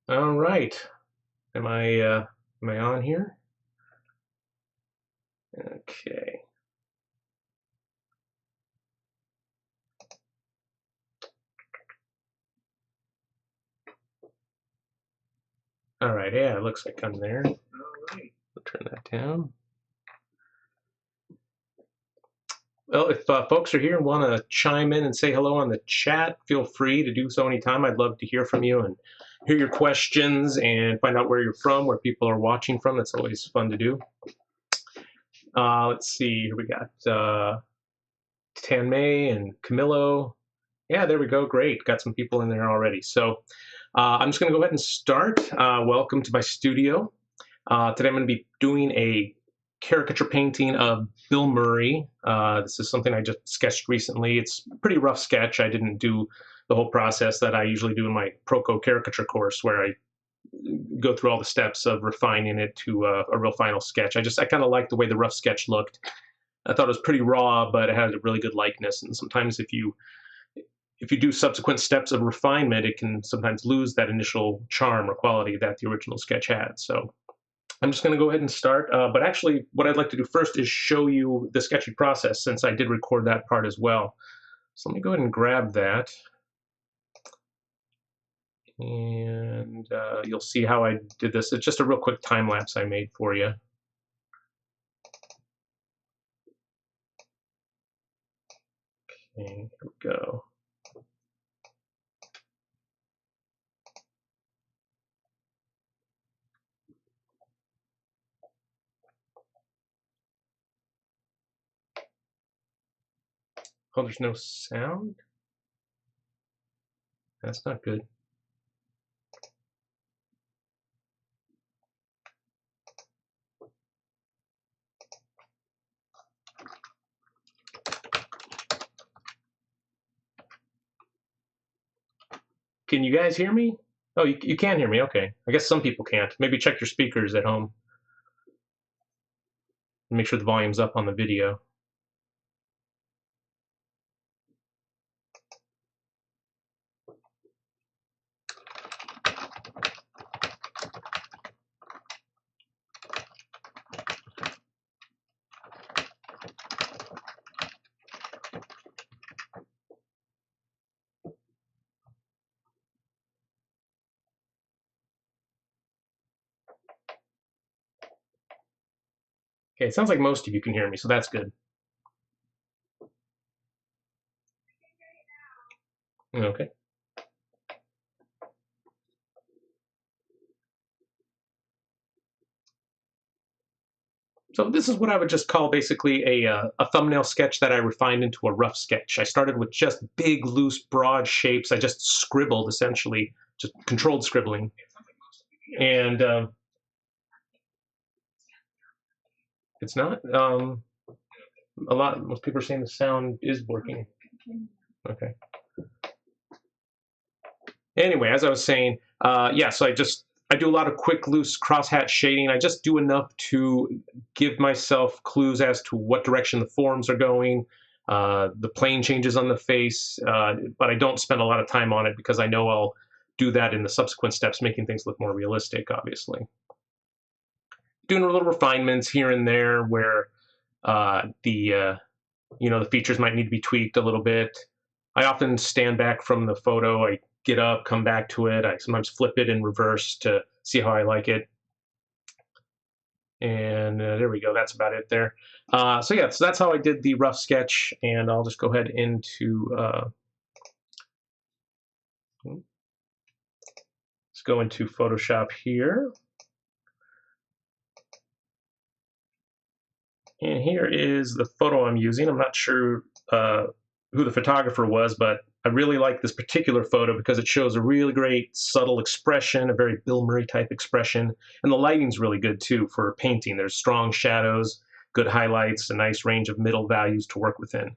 All right. Am I on here? Okay. All right. Yeah, it looks like I'm there. All right. I'll turn that down. Well, if folks are here and want to chime in and say hello on the chat, feel free to do so anytime. I'd love to hear from you and hear your questions and find out where you're from, where people are watching from. That's always fun to do. Let's see. Here we got Tanmay and Camillo. Yeah, there we go. Great. Got some people in there already. So I'm just going to go ahead and start. Welcome to my studio. Today I'm going to be doing a caricature painting of Bill Murray. This is something I just sketched recently. It's a pretty rough sketch. I didn't do the whole process that I usually do in my Proco caricature course, where I go through all the steps of refining it to a real final sketch. I kind of liked the way the rough sketch looked. I thought it was pretty raw, but it had a really good likeness. And sometimes if you do subsequent steps of refinement, it can sometimes lose that initial charm or quality that the original sketch had. So I'm just going to go ahead and start. But actually, what I'd like to do first is show you the sketching process, since I did record that part as well. So let me go ahead and grab that. And you'll see how I did this. It's just a real quick time lapse I made for you. Okay, here we go. Oh, there's no sound? That's not good. Can you guys hear me? Oh, you can hear me. Okay. I guess some people can't. Maybe check your speakers at home. Make sure the volume's up on the video. Okay, it sounds like most of you can hear me, so that's good. Okay. So this is what I would just call basically a thumbnail sketch that I refined into a rough sketch. I started with just big, loose, broad shapes. I just scribbled, essentially, just controlled scribbling. And it's not. Most people are saying the sound is working. Okay. Anyway, as I was saying, yeah, so I do a lot of quick, loose crosshatch shading. I just do enough to give myself clues as to what direction the forms are going, the plane changes on the face, but I don't spend a lot of time on it because I know I'll do that in the subsequent steps, making things look more realistic, obviously. Doing little refinements here and there where the features might need to be tweaked a little bit. I often stand back from the photo. I get up, come back to it. I sometimes flip it in reverse to see how I like it. And there we go. That's about it there. So yeah, so that's how I did the rough sketch. And I'll just go ahead into, let's go into Photoshop here. And here is the photo I'm using. I'm not sure who the photographer was, but I really like this particular photo because it shows a really great subtle expression, a very Bill Murray type expression. And the lighting's really good too for painting. There's strong shadows, good highlights, a nice range of middle values to work within.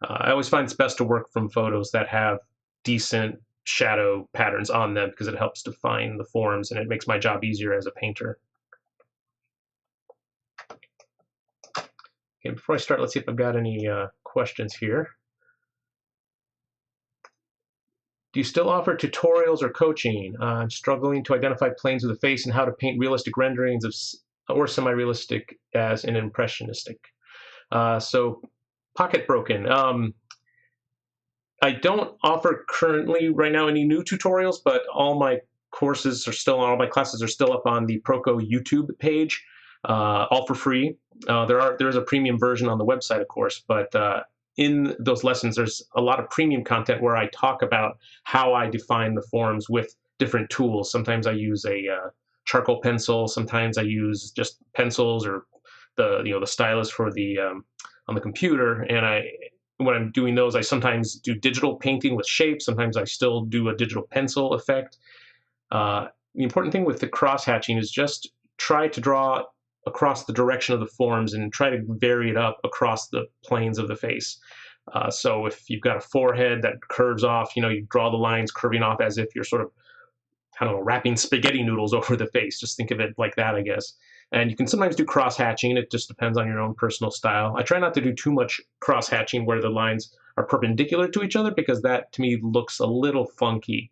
I always find it's best to work from photos that have decent shadow patterns on them because it helps define the forms and it makes my job easier as a painter. Okay, before I start, let's see if I've got any questions here. Do you still offer tutorials or coaching? I'm struggling to identify planes of the face and how to paint realistic renderings of or semi-realistic as an impressionistic. So Pocket Broken. I don't offer currently right now any new tutorials, but all my courses are still on, all my classes are still up on the Proco YouTube page, all for free. There is a premium version on the website, of course, but in those lessons, there's a lot of premium content where I talk about how I define the forms with different tools. Sometimes I use a charcoal pencil. Sometimes I use just pencils or the stylus for the on the computer, and when I'm doing those, I sometimes do digital painting with shapes. Sometimes I still do a digital pencil effect. The important thing with the cross hatching is just try to draw across the direction of the forms and try to vary it up across the planes of the face. So if you've got a forehead that curves off, you draw the lines curving off as if you're sort of, I don't know, wrapping spaghetti noodles over the face. Just think of it like that, I guess. And you can sometimes do cross hatching. It just depends on your own personal style. I try not to do too much cross hatching where the lines are perpendicular to each other, because that to me looks a little funky.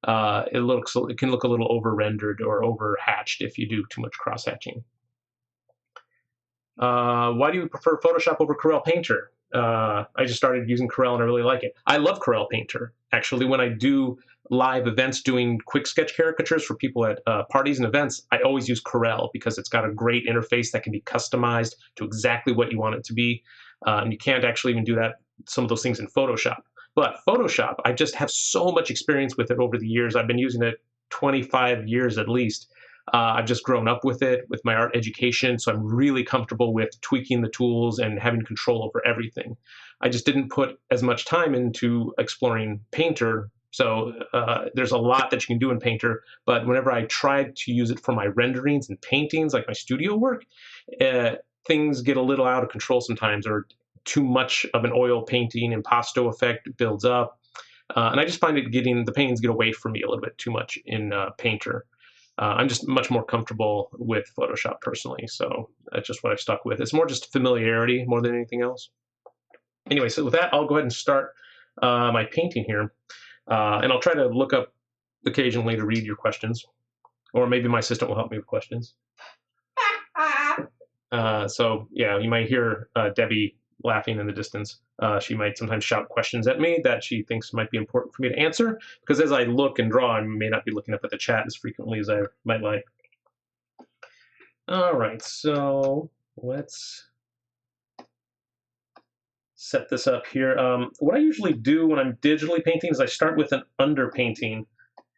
It can look a little over rendered or over hatched if you do too much cross hatching. Why do you prefer Photoshop over Corel Painter? I just started using Corel and I really like it. I love Corel Painter. Actually, when I do live events doing quick sketch caricatures for people at parties and events, I always use Corel because it's got a great interface that can be customized to exactly what you want it to be. And you can't actually even do that, some of those things in Photoshop. But Photoshop, I just have so much experience with it over the years. I've been using it 25 years at least. I've just grown up with it, with my art education, so I'm really comfortable with tweaking the tools and having control over everything. I just didn't put as much time into exploring Painter, so there's a lot that you can do in Painter, but whenever I tried to use it for my renderings and paintings, like my studio work, things get a little out of control sometimes, or too much of an oil painting impasto effect builds up. And I just find the paintings get away from me a little bit too much in Painter. I'm just much more comfortable with Photoshop personally, so that's just what I've stuck with. It's more just familiarity more than anything else. Anyway, so with that, I'll go ahead and start my painting here, and I'll try to look up occasionally to read your questions, or maybe my assistant will help me with questions. So yeah, you might hear Debbie laughing in the distance. She might sometimes shout questions at me that she thinks might be important for me to answer, because as I look and draw, I may not be looking up at the chat as frequently as I might like. All right, so let's set this up here. What I usually do when I'm digitally painting is I start with an underpainting,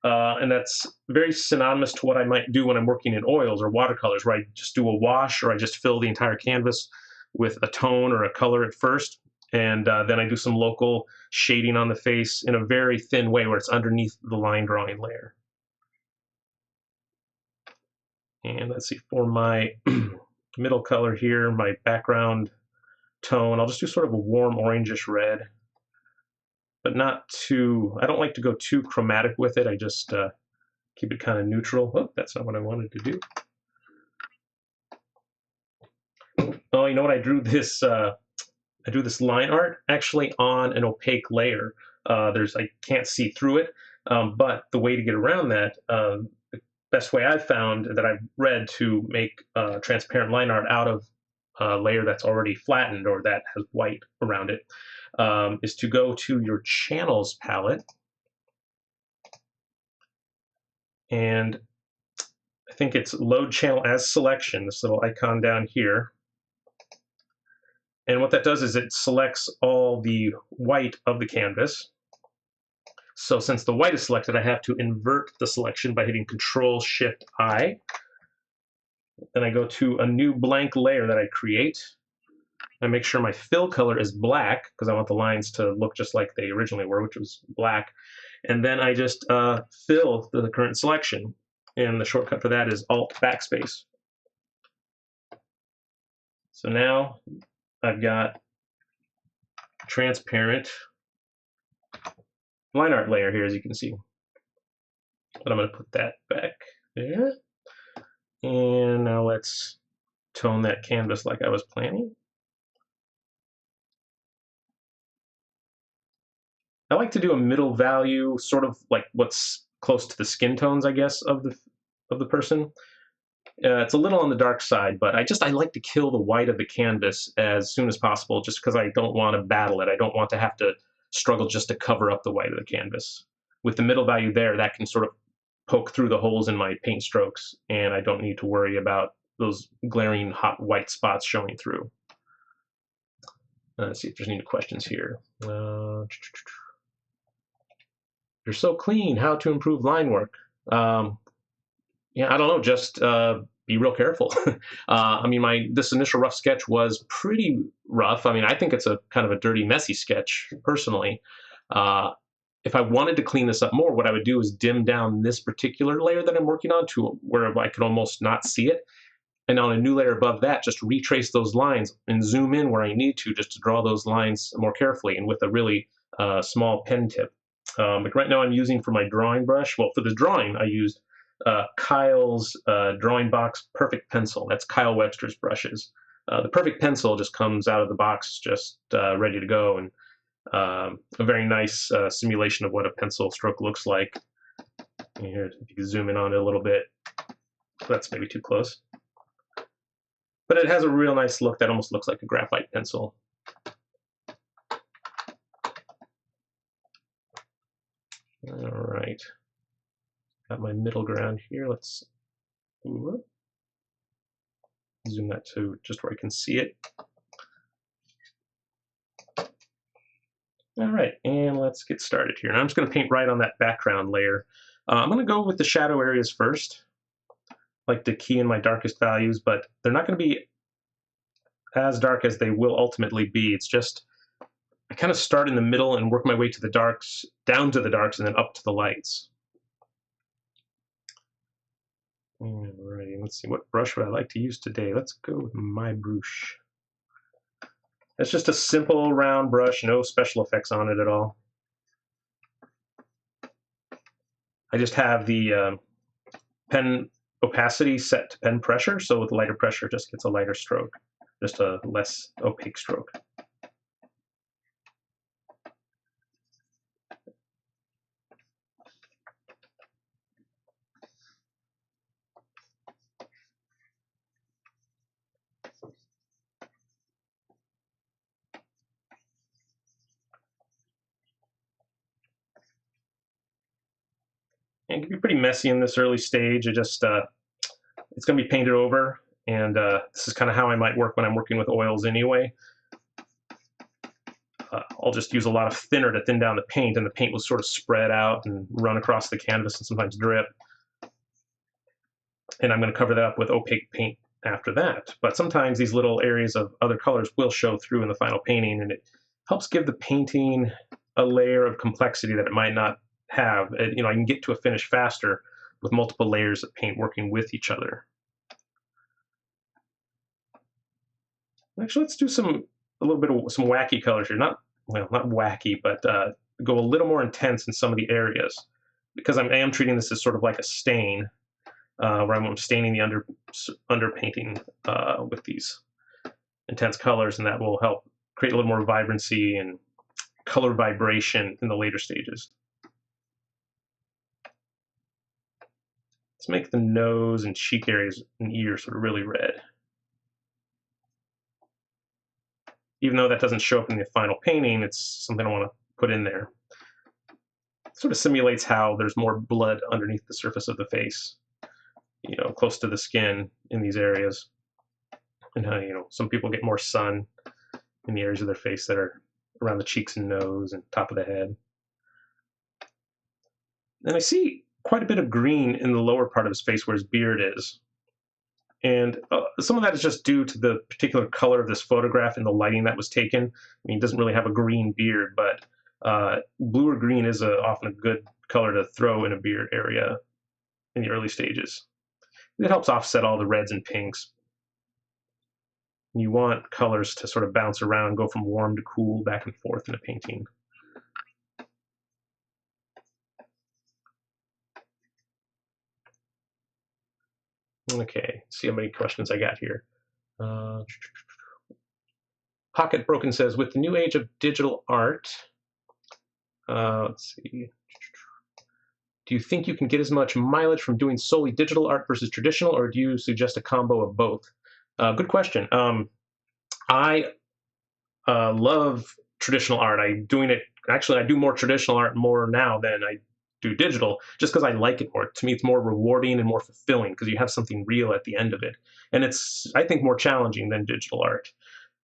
and that's very synonymous to what I might do when I'm working in oils or watercolors, where I just do a wash or I just fill the entire canvas with a tone or a color at first, and then I do some local shading on the face in a very thin way where it's underneath the line drawing layer. And let's see, for my middle color here, my background tone, I'll just do sort of a warm orangish red, but not too, I don't like to go too chromatic with it. I just keep it kind of neutral. Oh, that's not what I wanted to do. Oh, you know what? I drew this line art actually on an opaque layer. I can't see through it, but the way to get around that, the best way I've found that I've read to make transparent line art out of a layer that's already flattened or that has white around it, is to go to your channels palette, and I think it's load channel as selection, this little icon down here. And what that does is it selects all the white of the canvas. So since the white is selected, I have to invert the selection by hitting Control-Shift-I. Then I go to a new blank layer that I create. I make sure my fill color is black because I want the lines to look just like they originally were, which was black. And then I just fill the current selection. And the shortcut for that is Alt-Backspace. So now I've got transparent line art layer here, as you can see. But I'm going to put that back there. And now let's tone that canvas like I was planning. I like to do a middle value, sort of like what's close to the skin tones, I guess, of the person. It's a little on the dark side, but I like to kill the white of the canvas as soon as possible, just because I don't want to battle it. I don't want to have to struggle just to cover up the white of the canvas. With the middle value there, that can sort of poke through the holes in my paint strokes, and I don't need to worry about those glaring hot white spots showing through. Let's see if there's any questions here. You're so clean. How to improve line work? Yeah, I don't know. Just be real careful. I mean, this initial rough sketch was pretty rough. I mean, I think it's a kind of a dirty, messy sketch personally. Uh, if I wanted to clean this up more, what I would do is dim down this particular layer that I'm working on to where I could almost not see it. And on a new layer above that, just retrace those lines and zoom in where I need to just to draw those lines more carefully and with a really small pen tip. Like right now I'm using for my drawing brush, well, for the drawing, I used Kyle's Drawing Box Perfect Pencil. That's Kyle Webster's brushes. The Perfect Pencil just comes out of the box just ready to go, and a very nice simulation of what a pencil stroke looks like. And here, if you can zoom in on it a little bit, that's maybe too close. But it has a real nice look that almost looks like a graphite pencil. All right. Got my middle ground here. Let's zoom that to just where I can see it. All right, and let's get started here. And I'm just going to paint right on that background layer. I'm going to go with the shadow areas first. I like to key in my darkest values, but they're not going to be as dark as they will ultimately be. It's just I kind of start in the middle and work my way to the darks, down to the darks, and then up to the lights. Alrighty, let's see, what brush would I like to use today? Let's go with my brush. It's just a simple round brush, no special effects on it at all. I just have the pen opacity set to pen pressure, so with lighter pressure it just gets a lighter stroke, just a less opaque stroke. And it can be pretty messy in this early stage. It's going to be painted over, and this is kind of how I might work when I'm working with oils anyway. I'll just use a lot of thinner to thin down the paint, and the paint will sort of spread out and run across the canvas and sometimes drip. And I'm going to cover that up with opaque paint after that. But sometimes these little areas of other colors will show through in the final painting, and it helps give the painting a layer of complexity that it might not have. I can get to a finish faster with multiple layers of paint working with each other. Actually, let's do a little bit of some wacky colors here. Not wacky, but go a little more intense in some of the areas, because I am treating this as sort of like a stain, where I'm staining the underpainting with these intense colors, and that will help create a little more vibrancy and color vibration in the later stages. Let's make the nose and cheek areas and ears sort of really red. Even though that doesn't show up in the final painting, it's something I want to put in there. It sort of simulates how there's more blood underneath the surface of the face, close to the skin in these areas. And how, some people get more sun in the areas of their face that are around the cheeks and nose and top of the head. And I see quite a bit of green in the lower part of his face where his beard is. And some of that is just due to the particular color of this photograph and the lighting that was taken. I mean, he doesn't really have a green beard, but blue or green is often a good color to throw in a beard area in the early stages. It helps offset all the reds and pinks. You want colors to sort of bounce around, go from warm to cool, back and forth in a painting. Okay, see how many questions I got here. Pocket Broken says, with the new age of digital art, Let's see. Do you think you can get as much mileage from doing solely digital art versus traditional, or do you suggest a combo of both? Good question. I love traditional art. I'm doing it. Actually, I do more traditional art more now than I do digital, just because I like it more. To me, it's more rewarding and more fulfilling because you have something real at the end of it, and it's, I think, more challenging than digital art.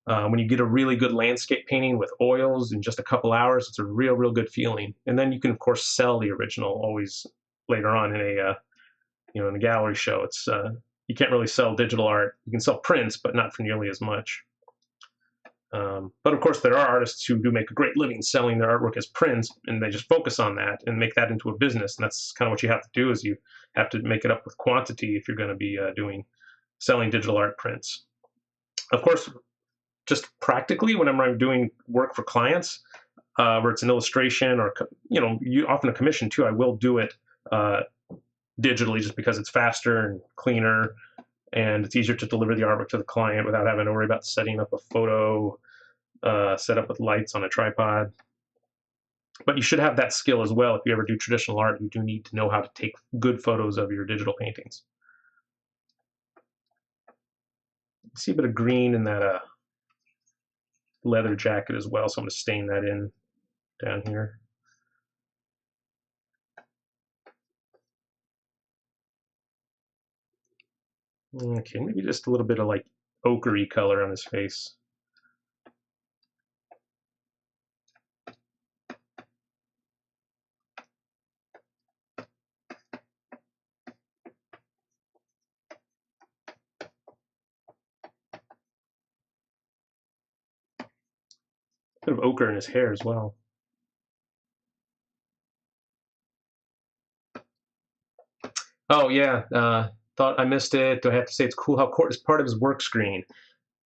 When you get a really good landscape painting with oils in just a couple hours, it's a real good feeling. And then you can, of course, sell the original always later on in a in a gallery show. It's you can't really sell digital art. You can sell prints, but not for nearly as much. But of course, there are artists who do make a great living selling their artwork as prints, and they just focus on that and make that into a business. And that's kind of what you have to do, is you have to make it up with quantity if you're going to be selling digital art prints. Of course, just practically, whenever I'm doing work for clients, where it's an illustration or often a commission too, I will do it digitally just because it's faster and cleaner, and it's easier to deliver the artwork to the client without having to worry about setting up a photo setup with lights on a tripod. But you should have that skill as well. If you ever do traditional art, you do need to know how to take good photos of your digital paintings. See a bit of green in that leather jacket as well, so I'm going to stain that in down here. Okay, maybe just a little bit of like ochre-y color on his face. Bit of ochre in his hair as well. Oh yeah, thought I missed it. Do I have to say it's cool how Court is part of his work screen?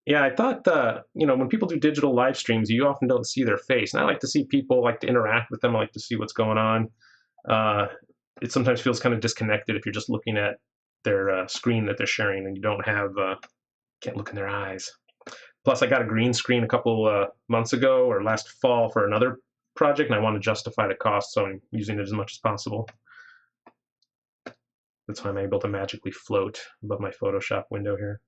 Yeah, I thought when people do digital live streams, you often don't see their face, and I like to see people, like to interact with them. I like to see what's going on. Uh, it sometimes feels kind of disconnected if you're just looking at their screen that they're sharing and you don't have can't look in their eyes. Plus, I got a green screen a couple months ago or last fall for another project, and I want to justify the cost, so I'm using it as much as possible. That's why I'm able to magically float above my Photoshop window here.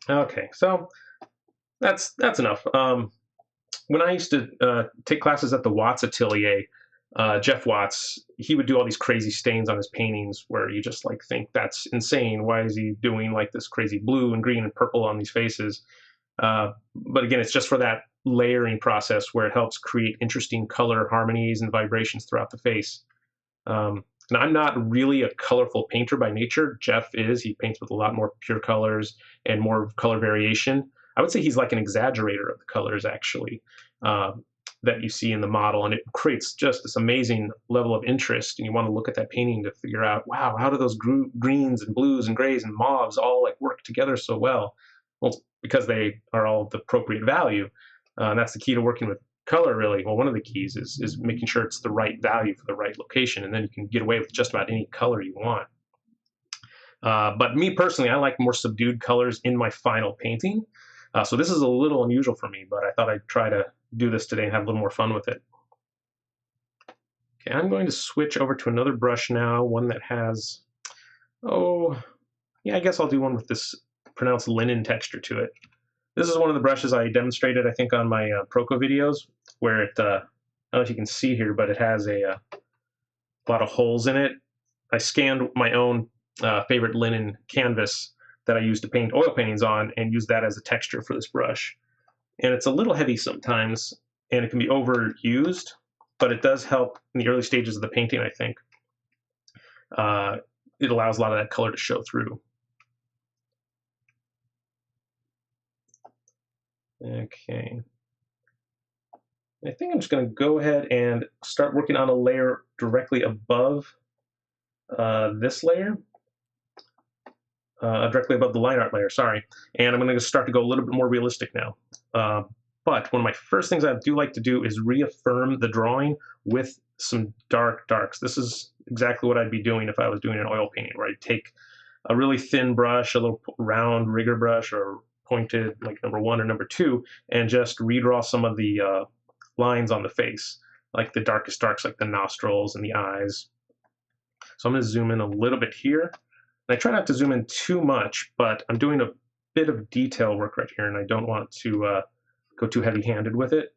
Okay, so that's enough. When I used to take classes at the Watts Atelier, Jeff Watts, he would do all these crazy stains on his paintings where you just like think that's insane. Why is he doing like this crazy blue and green and purple on these faces? But again, it's just for that layering process where it helps create interesting color harmonies and vibrations throughout the face. And I'm not really a colorful painter by nature. Jeff is. He paints with a lot more pure colors and more color variation. I would say he's like an exaggerator of the colors, actually, that you see in the model. And it creates just this amazing level of interest. And you want to look at that painting to figure out, wow, how do those greens and blues and grays and mauves all like work together so well? Well, because they are all the appropriate value. And that's the key to working with color, really. Well, one of the keys is making sure it's the right value for the right location, and then you can get away with just about any color you want. But me personally, I like more subdued colors in my final painting. So this is a little unusual for me, but I thought I'd try to do this today and have a little more fun with it. Okay, I'm going to switch over to another brush now, one that has, I guess I'll do one with this pronounced linen texture to it. This is one of the brushes I demonstrated, I think, on my Proco videos, where it, I don't know if you can see here, but it has a lot of holes in it. I scanned my own favorite linen canvas that I use to paint oil paintings on and use that as a texture for this brush. And it's a little heavy sometimes, and it can be overused, but it does help in the early stages of the painting, I think. It allows a lot of that color to show through. Okay. I think I'm just going to go ahead and start working on a layer directly above this layer, directly above the line art layer, sorry. And I'm going to start to go a little bit more realistic now. But one of my first things I do like to do is reaffirm the drawing with some dark darks. This is exactly what I'd be doing if I was doing an oil painting, where I'd take a really thin brush, a little round rigger brush, or pointed like number 1 or number 2, and just redraw some of the lines on the face, like the darkest darks, like the nostrils and the eyes. So I'm going to zoom in a little bit here. And I try not to zoom in too much, but I'm doing a bit of detail work right here, and I don't want to go too heavy-handed with it.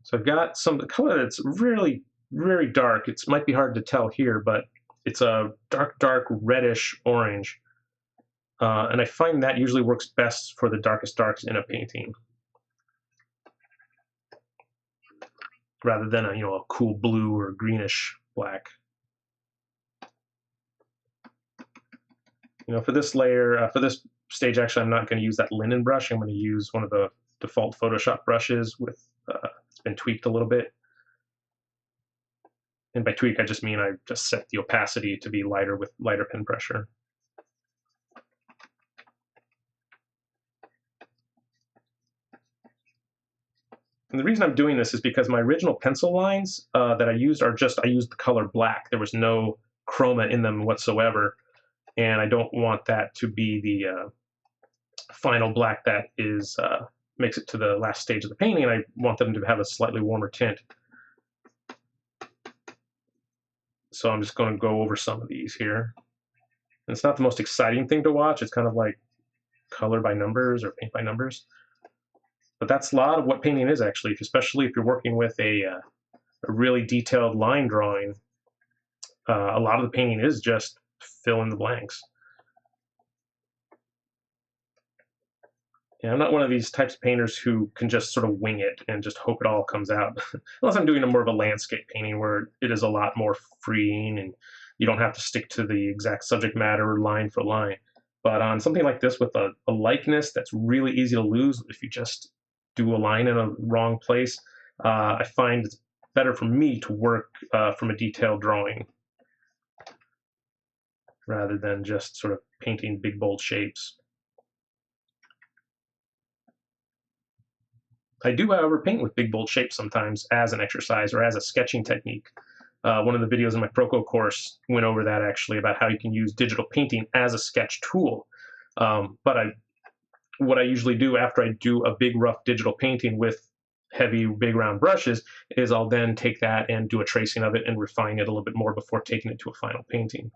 So I've got some color that's really, very dark. It might be hard to tell here, but it's a dark, dark reddish orange. And I find that usually works best for the darkest darks in a painting, rather than a cool blue or greenish black. For this layer, for this stage, actually, I'm not going to use that linen brush. I'm going to use one of the default Photoshop brushes with it's been tweaked a little bit. And by tweak, I just mean I just set the opacity to be lighter with lighter pen pressure. And the reason I'm doing this is because my original pencil lines that I used I used the color black. There was no chroma in them whatsoever. And I don't want that to be the final black that is makes it to the last stage of the painting. I want them to have a slightly warmer tint. So I'm just going to go over some of these here. And it's not the most exciting thing to watch. It's kind of like color by numbers or paint by numbers. But that's a lot of what painting is, actually, especially if you're working with a really detailed line drawing. A lot of the painting is just fill in the blanks. And I'm not one of these types of painters who can just sort of wing it and just hope it all comes out. Unless I'm doing more of a landscape painting where it is a lot more freeing and you don't have to stick to the exact subject matter line for line. But on something like this with a likeness that's really easy to lose if you just do a line in a wrong place, I find it's better for me to work from a detailed drawing rather than just sort of painting big, bold shapes. I do, however, paint with big, bold shapes sometimes as an exercise or as a sketching technique. One of the videos in my Proco course went over that, actually, about how you can use digital painting as a sketch tool. But what I usually do after I do a big, rough digital painting with heavy, big, round brushes is I'll then take that and do a tracing of it and refine it a little bit more before taking it to a final painting.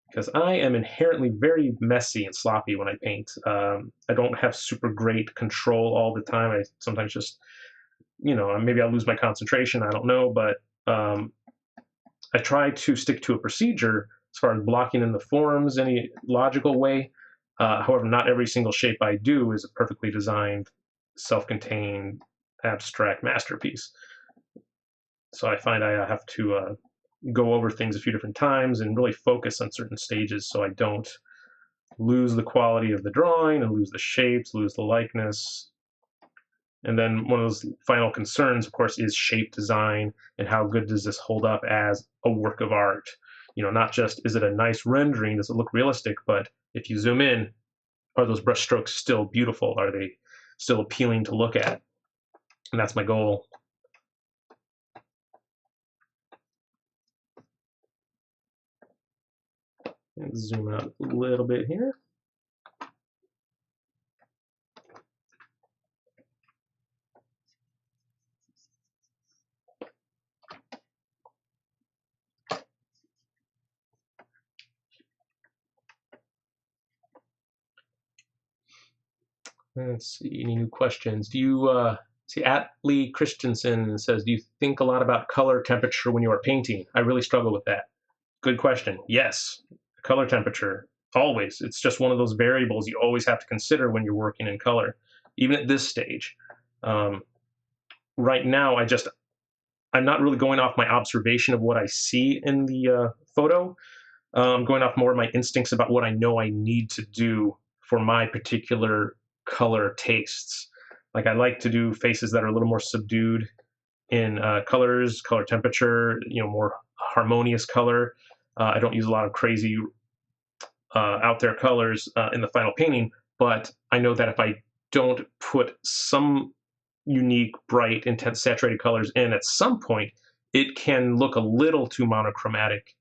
Because I am inherently very messy and sloppy when I paint. I don't have super great control all the time. I sometimes just, maybe I'll lose my concentration, I don't know, but I try to stick to a procedure as far as blocking in the forms any logical way. However, not every single shape I do is a perfectly designed, self-contained, abstract masterpiece. So I find I have to go over things a few different times and really focus on certain stages so I don't lose the quality of the drawing and lose the shapes, lose the likeness. And then one of those final concerns, of course, is shape design and how good does this hold up as a work of art. Not just is it a nice rendering, does it look realistic, but if you zoom in, are those brush strokes still beautiful? Are they still appealing to look at? And that's my goal. And zoom out a little bit here. Let's see, any new questions? Do you see, Atlee Christensen says, do you think a lot about color temperature when you are painting? I really struggle with that. Good question. Yes, color temperature, always. It's just one of those variables you always have to consider when you're working in color, even at this stage. Right now, I'm not really going off my observation of what I see in the photo. I'm going off more of my instincts about what I know I need to do for my particular color tastes. Like, I like to do faces that are a little more subdued in colors, color temperature, more harmonious color. I don't use a lot of crazy out there colors in the final painting, but I know that if I don't put some unique, bright, intense, saturated colors in at some point, it can look a little too monochromatic.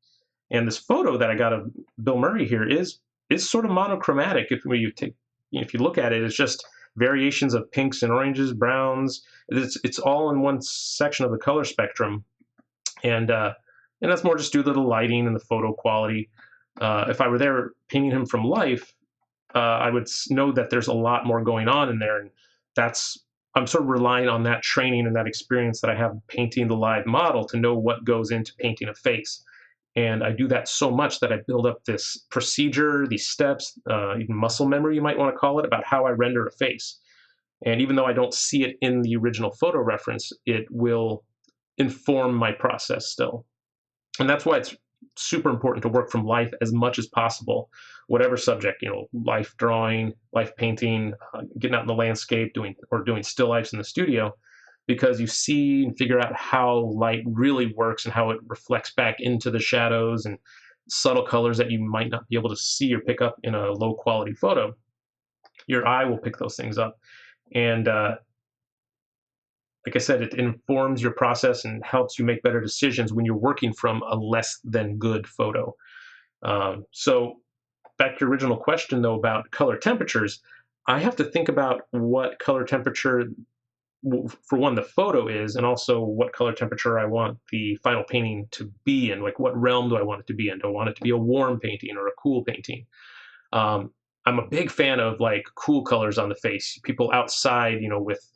And this photo that I got of Bill Murray here is sort of monochromatic if you take if you look at it, it's just variations of pinks and oranges, browns. It's all in one section of the color spectrum, and that's more just due to the lighting and the photo quality. If I were there painting him from life, I would know that there's a lot more going on in there, and that's I'm sort of relying on that training and that experience that I have painting the live model to know what goes into painting a face. And I do that so much that I build up this procedure, these steps, even muscle memory, you might want to call it, about how I render a face. And even though I don't see it in the original photo reference, it will inform my process still. And that's why it's super important to work from life as much as possible, whatever subject, life drawing, life painting, getting out in the landscape, doing still lifes in the studio, because you see and figure out how light really works and how it reflects back into the shadows and subtle colors that you might not be able to see or pick up in a low quality photo. Your eye will pick those things up. And like I said, it informs your process and helps you make better decisions when you're working from a less than good photo. So back to your original question, though, about color temperatures, I have to think about what color temperature, for one, the photo is, and also what color temperature I want the final painting to be in. Like, what realm do I want it to be in? Do I want it to be a warm painting or a cool painting? I'm a big fan of like cool colors on the face. People outside, with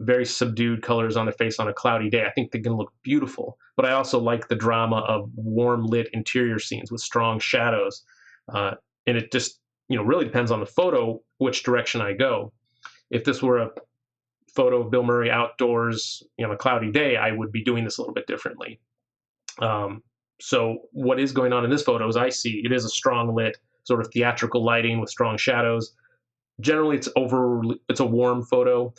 very subdued colors on the face on a cloudy day, I think they can look beautiful. But I also like the drama of warm lit interior scenes with strong shadows. And it just, really depends on the photo, which direction I go. If this were a photo of Bill Murray outdoors, on a cloudy day, I would be doing this a little bit differently. So what is going on in this photo is I see it is a strong lit, sort of theatrical lighting with strong shadows. Generally, it's a warm photo.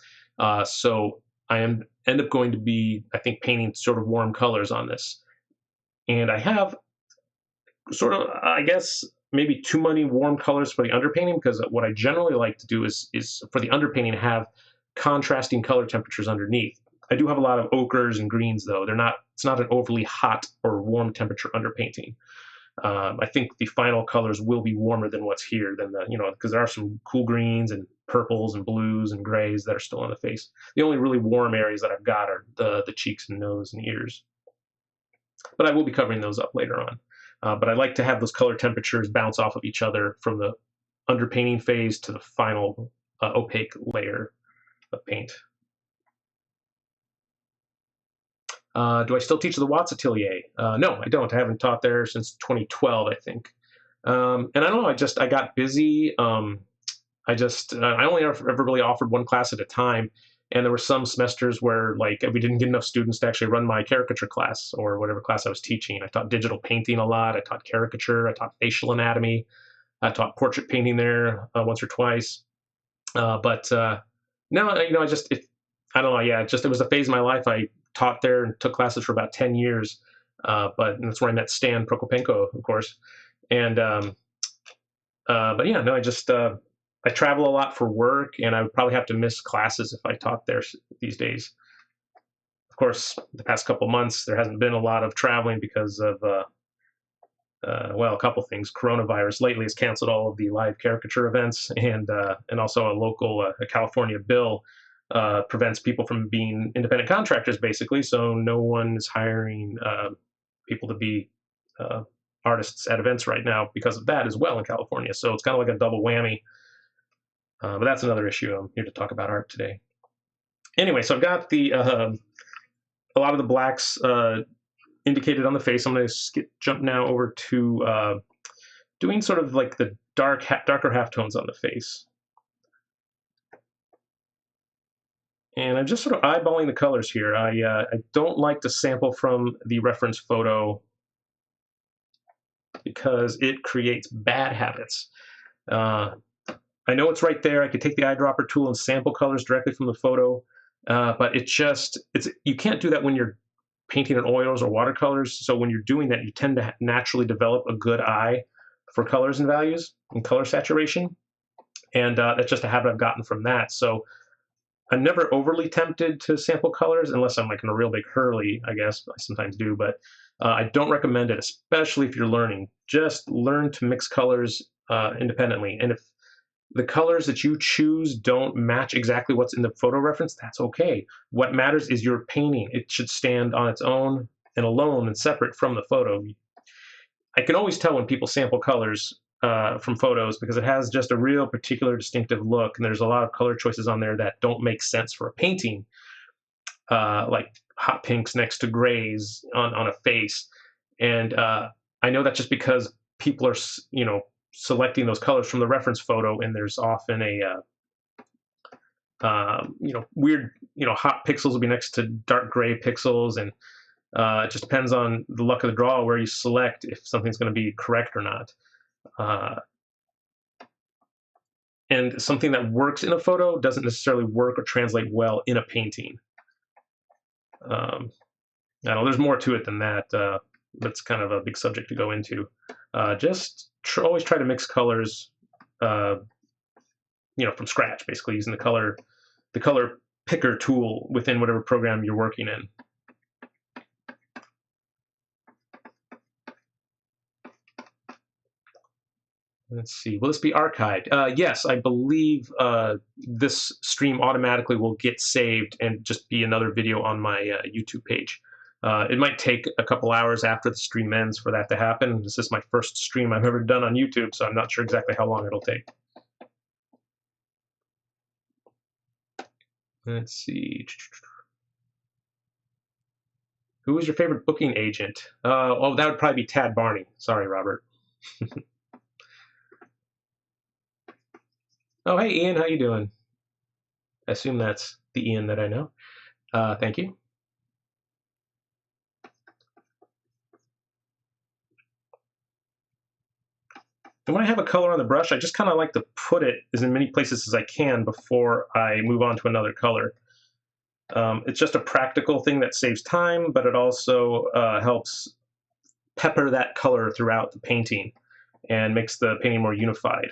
So I end up going to be, I think, painting sort of warm colors on this. And I have sort of, I guess, maybe too many warm colors for the underpainting, because what I generally like to do is for the underpainting have contrasting color temperatures underneath. I do have a lot of ochres and greens, though. It's not an overly hot or warm temperature underpainting. I think the final colors will be warmer than what's here, because there are some cool greens and purples and blues and grays that are still on the face. The only really warm areas that I've got are the cheeks and nose and ears. But I will be covering those up later on. But I like to have those color temperatures bounce off of each other from the underpainting phase to the final opaque layer of paint. Do I still teach the Watts Atelier? No, I don't. I haven't taught there since 2012, I think. And I don't know. I got busy. I only ever really offered one class at a time, and there were some semesters where like we didn't get enough students to actually run my caricature class or whatever class I was teaching. I taught digital painting a lot. I taught caricature. I taught facial anatomy. I taught portrait painting there once or twice. But no, I don't know. Yeah, it was a phase of my life. I taught there and took classes for about 10 years. But that's where I met Stan Prokopenko, of course. And but yeah, no, I travel a lot for work, and I would probably have to miss classes if I taught there these days. Of course, the past couple months, there hasn't been a lot of traveling because of, a couple things. Coronavirus lately has canceled all of the live caricature events, and also a local California bill prevents people from being independent contractors, basically. So no one is hiring people to be artists at events right now because of that as well in California. So it's kind of like a double whammy. But that's another issue. I'm here to talk about art today. Anyway, so I've got a lot of the blacks indicated on the face. I'm going to jump now over to doing sort of like the darker halftones on the face. And I'm just sort of eyeballing the colors here. I don't like to sample from the reference photo because it creates bad habits. I know it's right there. I could take the eyedropper tool and sample colors directly from the photo, but you can't do that when you're painting in oils or watercolors. So when you're doing that, you tend to naturally develop a good eye for colors and values and color saturation. And that's just a habit I've gotten from that. So I'm never overly tempted to sample colors unless I'm like in a real big hurry, I guess. I sometimes do, but I don't recommend it, especially if you're learning. Just learn to mix colors independently. And if the colors that you choose don't match exactly what's in the photo reference, that's okay. What matters is your painting. It should stand on its own and alone and separate from the photo. I can always tell when people sample colors from photos because it has just a real particular distinctive look, and there's a lot of color choices on there that don't make sense for a painting, like hot pinks next to grays on a face. And I know that just because people are, selecting those colors from the reference photo, and there's often a weird, hot pixels will be next to dark gray pixels, and it just depends on the luck of the draw where you select if something's going to be correct or not. Uh, and something that works in a photo doesn't necessarily work or translate well in a painting. Um, I don't know, there's more to it than that. That's kind of a big subject to go into. Just always try to mix colors, from scratch, basically using the color picker tool within whatever program you're working in. Let's see. Will this be archived? Yes, I believe this stream automatically will get saved and just be another video on my YouTube page. It might take a couple hours after the stream ends for that to happen. This is my first stream I've ever done on YouTube, so I'm not sure exactly how long it'll take. Let's see. Who is your favorite booking agent? Oh, that would probably be Tad Barney. Sorry, Robert. Oh, hey, Ian, how you doing? I assume that's the Ian that I know. Thank you. And when I have a color on the brush, I just kind of like to put it as in many places as I can before I move on to another color. It's just a practical thing that saves time, but it also helps pepper that color throughout the painting and makes the painting more unified.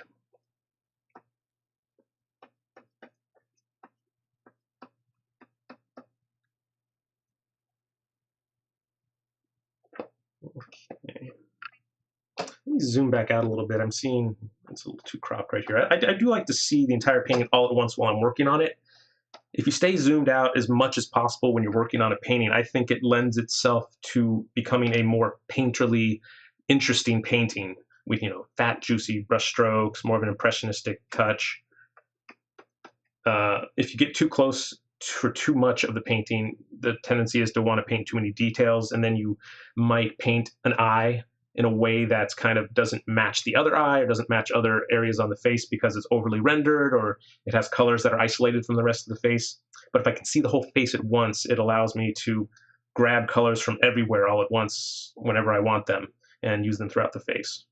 Okay. Let me zoom back out a little bit. I'm seeing it's a little too cropped right here. I do like to see the entire painting all at once while I'm working on it. If you stay zoomed out as much as possible when you're working on a painting, I think it lends itself to becoming a more painterly, interesting painting with, fat, juicy brush strokes, more of an impressionistic touch. If you get too close for too much of the painting, the tendency is to want to paint too many details, and then you might paint an eye in a way that's kind of doesn't match the other eye or doesn't match other areas on the face because it's overly rendered or it has colors that are isolated from the rest of the face. But if I can see the whole face at once, it allows me to grab colors from everywhere all at once whenever I want them and use them throughout the face.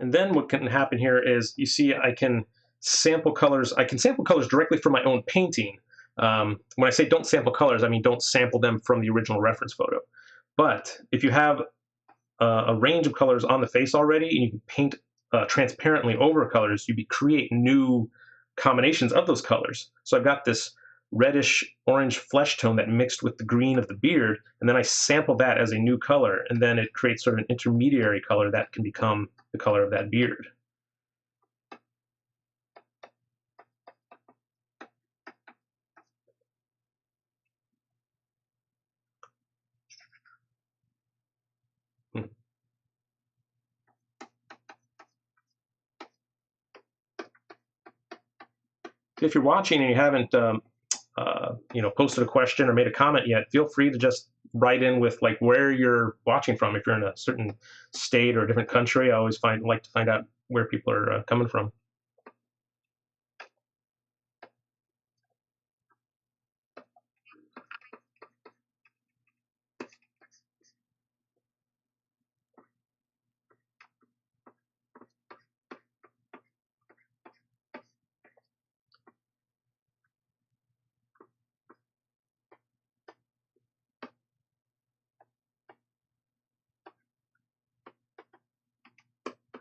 And then what can happen here is you see I can sample colors. I can sample colors directly from my own painting. When I say don't sample colors, I mean don't sample them from the original reference photo. But if you have a range of colors on the face already and you can paint transparently over colors, you create new combinations of those colors. So I've got this reddish orange flesh tone that mixed with the green of the beard, and then I sample that as a new color, and then it creates sort of an intermediary color that can become the color of that beard. Hmm. If you're watching and you haven't posted a question or made a comment yet, feel free to just write in with like where you're watching from. If you're in a certain state or a different country, I always like to find out where people are coming from.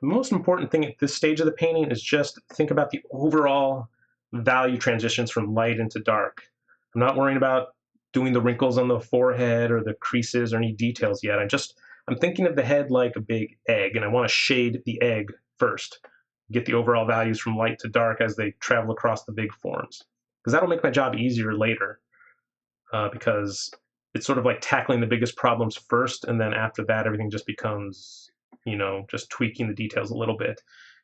The most important thing at this stage of the painting is just think about the overall value transitions from light into dark. I'm not worrying about doing the wrinkles on the forehead or the creases or any details yet. I'm thinking of the head like a big egg, and I want to shade the egg first, get the overall values from light to dark as they travel across the big forms. Because that'll make my job easier later, because it's sort of like tackling the biggest problems first, and then after that, everything just becomes, just tweaking the details a little bit.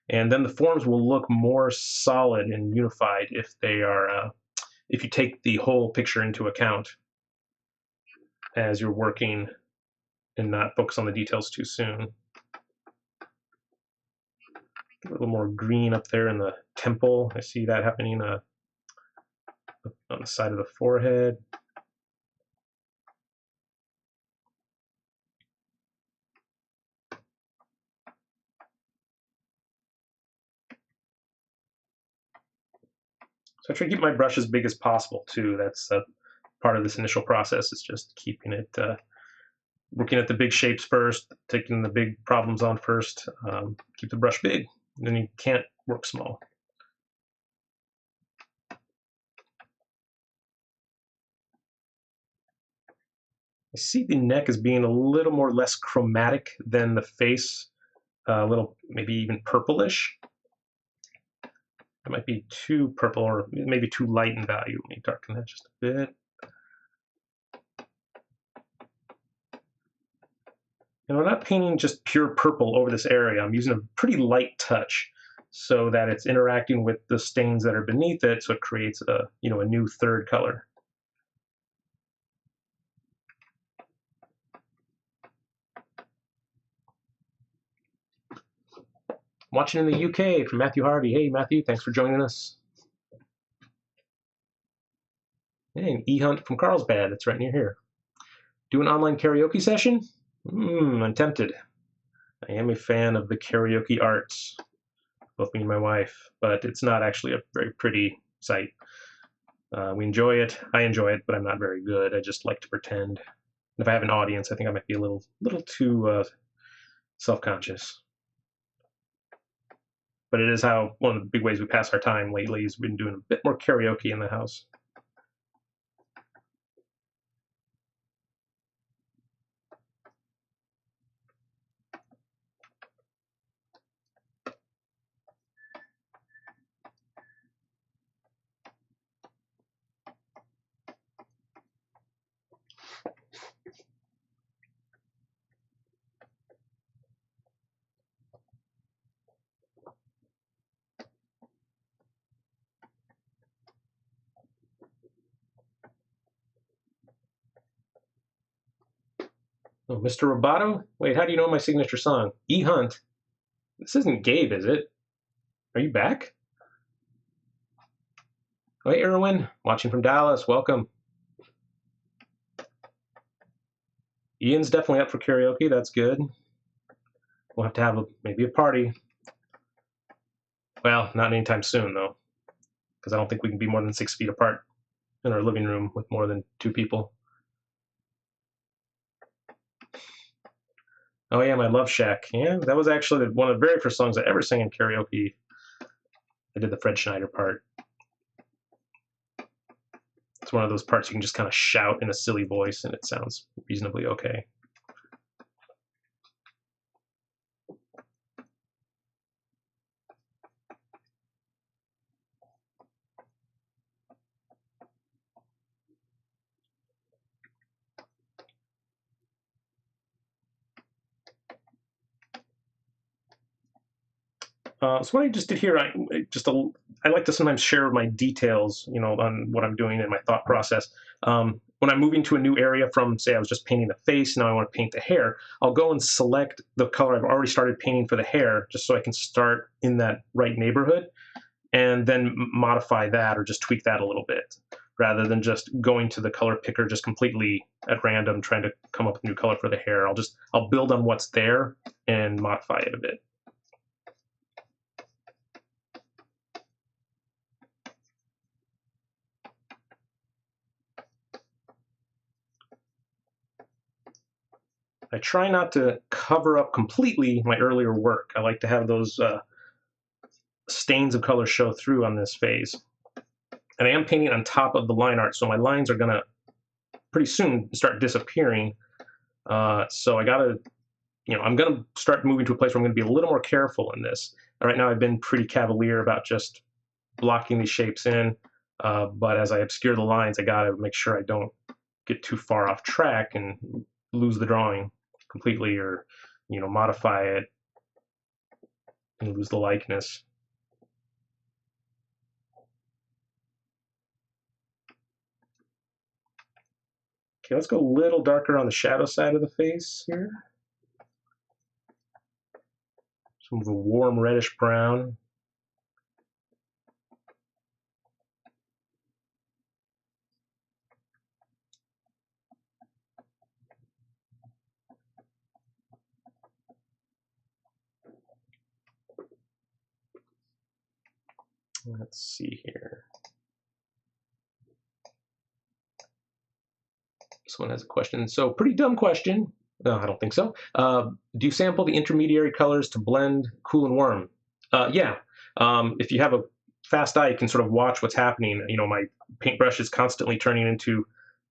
And then the forms will look more solid and unified if you take the whole picture into account as you're working and not focus on the details too soon. A little more green up there in the temple. I see that happening on the side of the forehead. So I try to keep my brush as big as possible too. That's part of this initial process, is just keeping it, working at the big shapes first, taking the big problems on first. Keep the brush big, then you can't work small. I see the neck as being a little more less chromatic than the face, a little maybe even purplish. It might be too purple or maybe too light in value. Let me darken that just a bit. And I'm not painting just pure purple over this area. I'm using a pretty light touch so that it's interacting with the stains that are beneath it, so it creates a new third color. Watching in the UK from Matthew Harvey. Hey, Matthew, thanks for joining us. Hey, E Hunt from Carlsbad. That's right near here. Do an online karaoke session? I'm tempted. I am a fan of the karaoke arts, both me and my wife, but it's not actually a very pretty sight. We enjoy it. I enjoy it, but I'm not very good. I just like to pretend. If I have an audience, I think I might be a little too self-conscious. But it is one of the big ways we pass our time lately is we've been doing a bit more karaoke in the house. Oh, Mr. Roboto? Wait, how do you know my signature song? E Hunt? This isn't Gabe, is it? Are you back? Oh, hey, Erwin, watching from Dallas. Welcome. Ian's definitely up for karaoke. That's good. We'll have to have maybe a party. Well, not anytime soon, though, because I don't think we can be more than 6 feet apart in our living room with more than 2 people. Oh yeah, my Love Shack. Yeah, that was actually one of the very first songs I ever sang in karaoke. I did the Fred Schneider part. It's one of those parts you can just kind of shout in a silly voice and it sounds reasonably okay. So what I just did here, I like to sometimes share my details, on what I'm doing and my thought process. When I'm moving to a new area from, say, I was just painting the face, now I want to paint the hair, I'll go and select the color I've already started painting for the hair, just so I can start in that right neighborhood, and then modify that or just tweak that a little bit, rather than just going to the color picker just completely at random, trying to come up with a new color for the hair. I'll build on what's there and modify it a bit. I try not to cover up completely my earlier work. I like to have those stains of color show through on this phase. and I am painting on top of the line art, so my lines are gonna pretty soon start disappearing. So I gotta, I'm gonna start moving to a place where I'm gonna be a little more careful in this. Right now, I've been pretty cavalier about just blocking these shapes in, but as I obscure the lines, I gotta make sure I don't get too far off track and lose the drawing completely, or modify it and lose the likeness. Okay, let's go a little darker on the shadow side of the face here. Some of a warm reddish brown. Let's see here. This one has a question. So, pretty dumb question. No, I don't think so. Do you sample the intermediary colors to blend cool and warm? Yeah. If you have a fast eye, you can sort of watch what's happening. My paintbrush is constantly turning into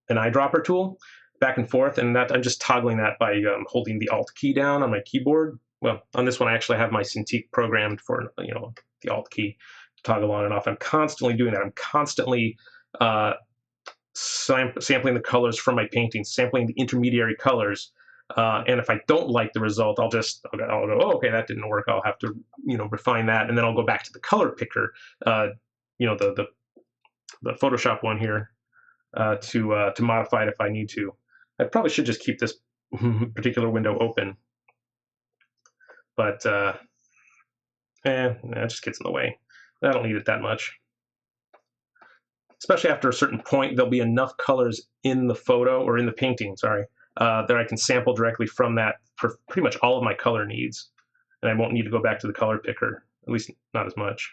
an eyedropper tool back and forth, and that I'm just toggling that by holding the Alt key down on my keyboard. Well, on this one, I actually have my Cintiq programmed for the Alt key to toggle on and off. I'm constantly doing that. I'm constantly sampling the colors from my paintings, sampling the intermediary colors. And if I don't like the result, I'll go, oh, okay, that didn't work. I'll have to, refine that, and then I'll go back to the color picker, the Photoshop one here, to modify it if I need to. I probably should just keep this particular window open, but it just gets in the way. I don't need it that much. Especially after a certain point, there'll be enough colors in the photo, or in the painting, sorry, that I can sample directly from that for pretty much all of my color needs. And I won't need to go back to the color picker, at least not as much.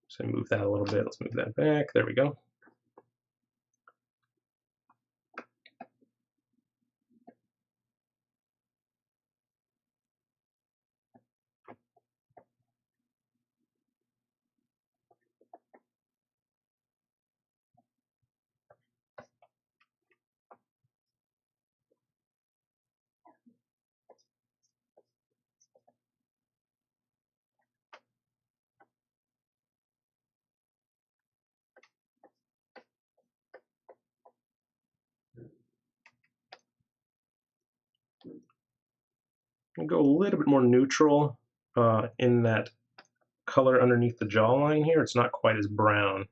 So move that a little bit. Let's move that back. There we go. I'll go a little bit more neutral in that color underneath the jawline here. It's not quite as brown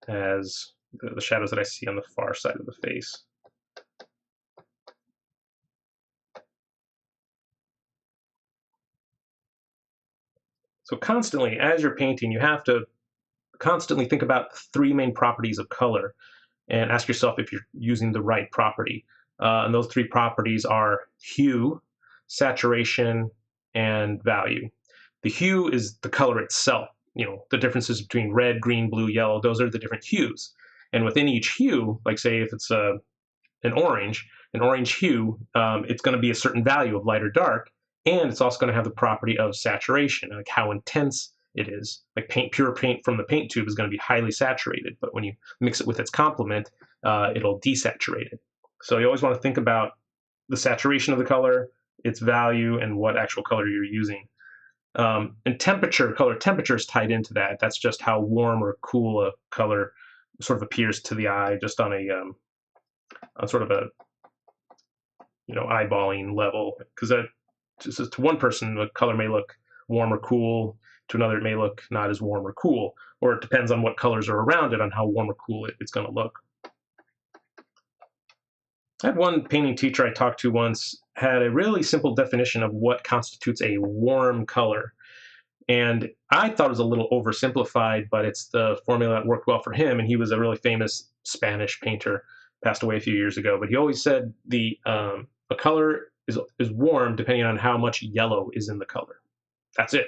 as the shadows that I see on the far side of the face. So constantly, as you're painting, you have to constantly think about three main properties of color and ask yourself if you're using the right property. And those three properties are hue, saturation, and value. The hue is the color itself. The differences between red, green, blue, yellow, those are the different hues. And within each hue, like say if it's an orange hue, it's going to be a certain value of light or dark, and it's also going to have the property of saturation, like how intense it is. Like pure paint from the paint tube is going to be highly saturated, but when you mix it with its complement, it'll desaturate it. So you always want to think about the saturation of the color, its value, and what actual color you're using. And color temperature is tied into that. That's just how warm or cool a color sort of appears to the eye, just on on sort of a eyeballing level. Because just to one person, the color may look warm or cool. To another, it may look not as warm or cool. Or it depends on what colors are around it on how warm or cool it's going to look. I had one painting teacher I talked to once had a really simple definition of what constitutes a warm color. And I thought it was a little oversimplified, but it's the formula that worked well for him. And he was a really famous Spanish painter, passed away a few years ago. But he always said a color is warm depending on how much yellow is in the color. That's it.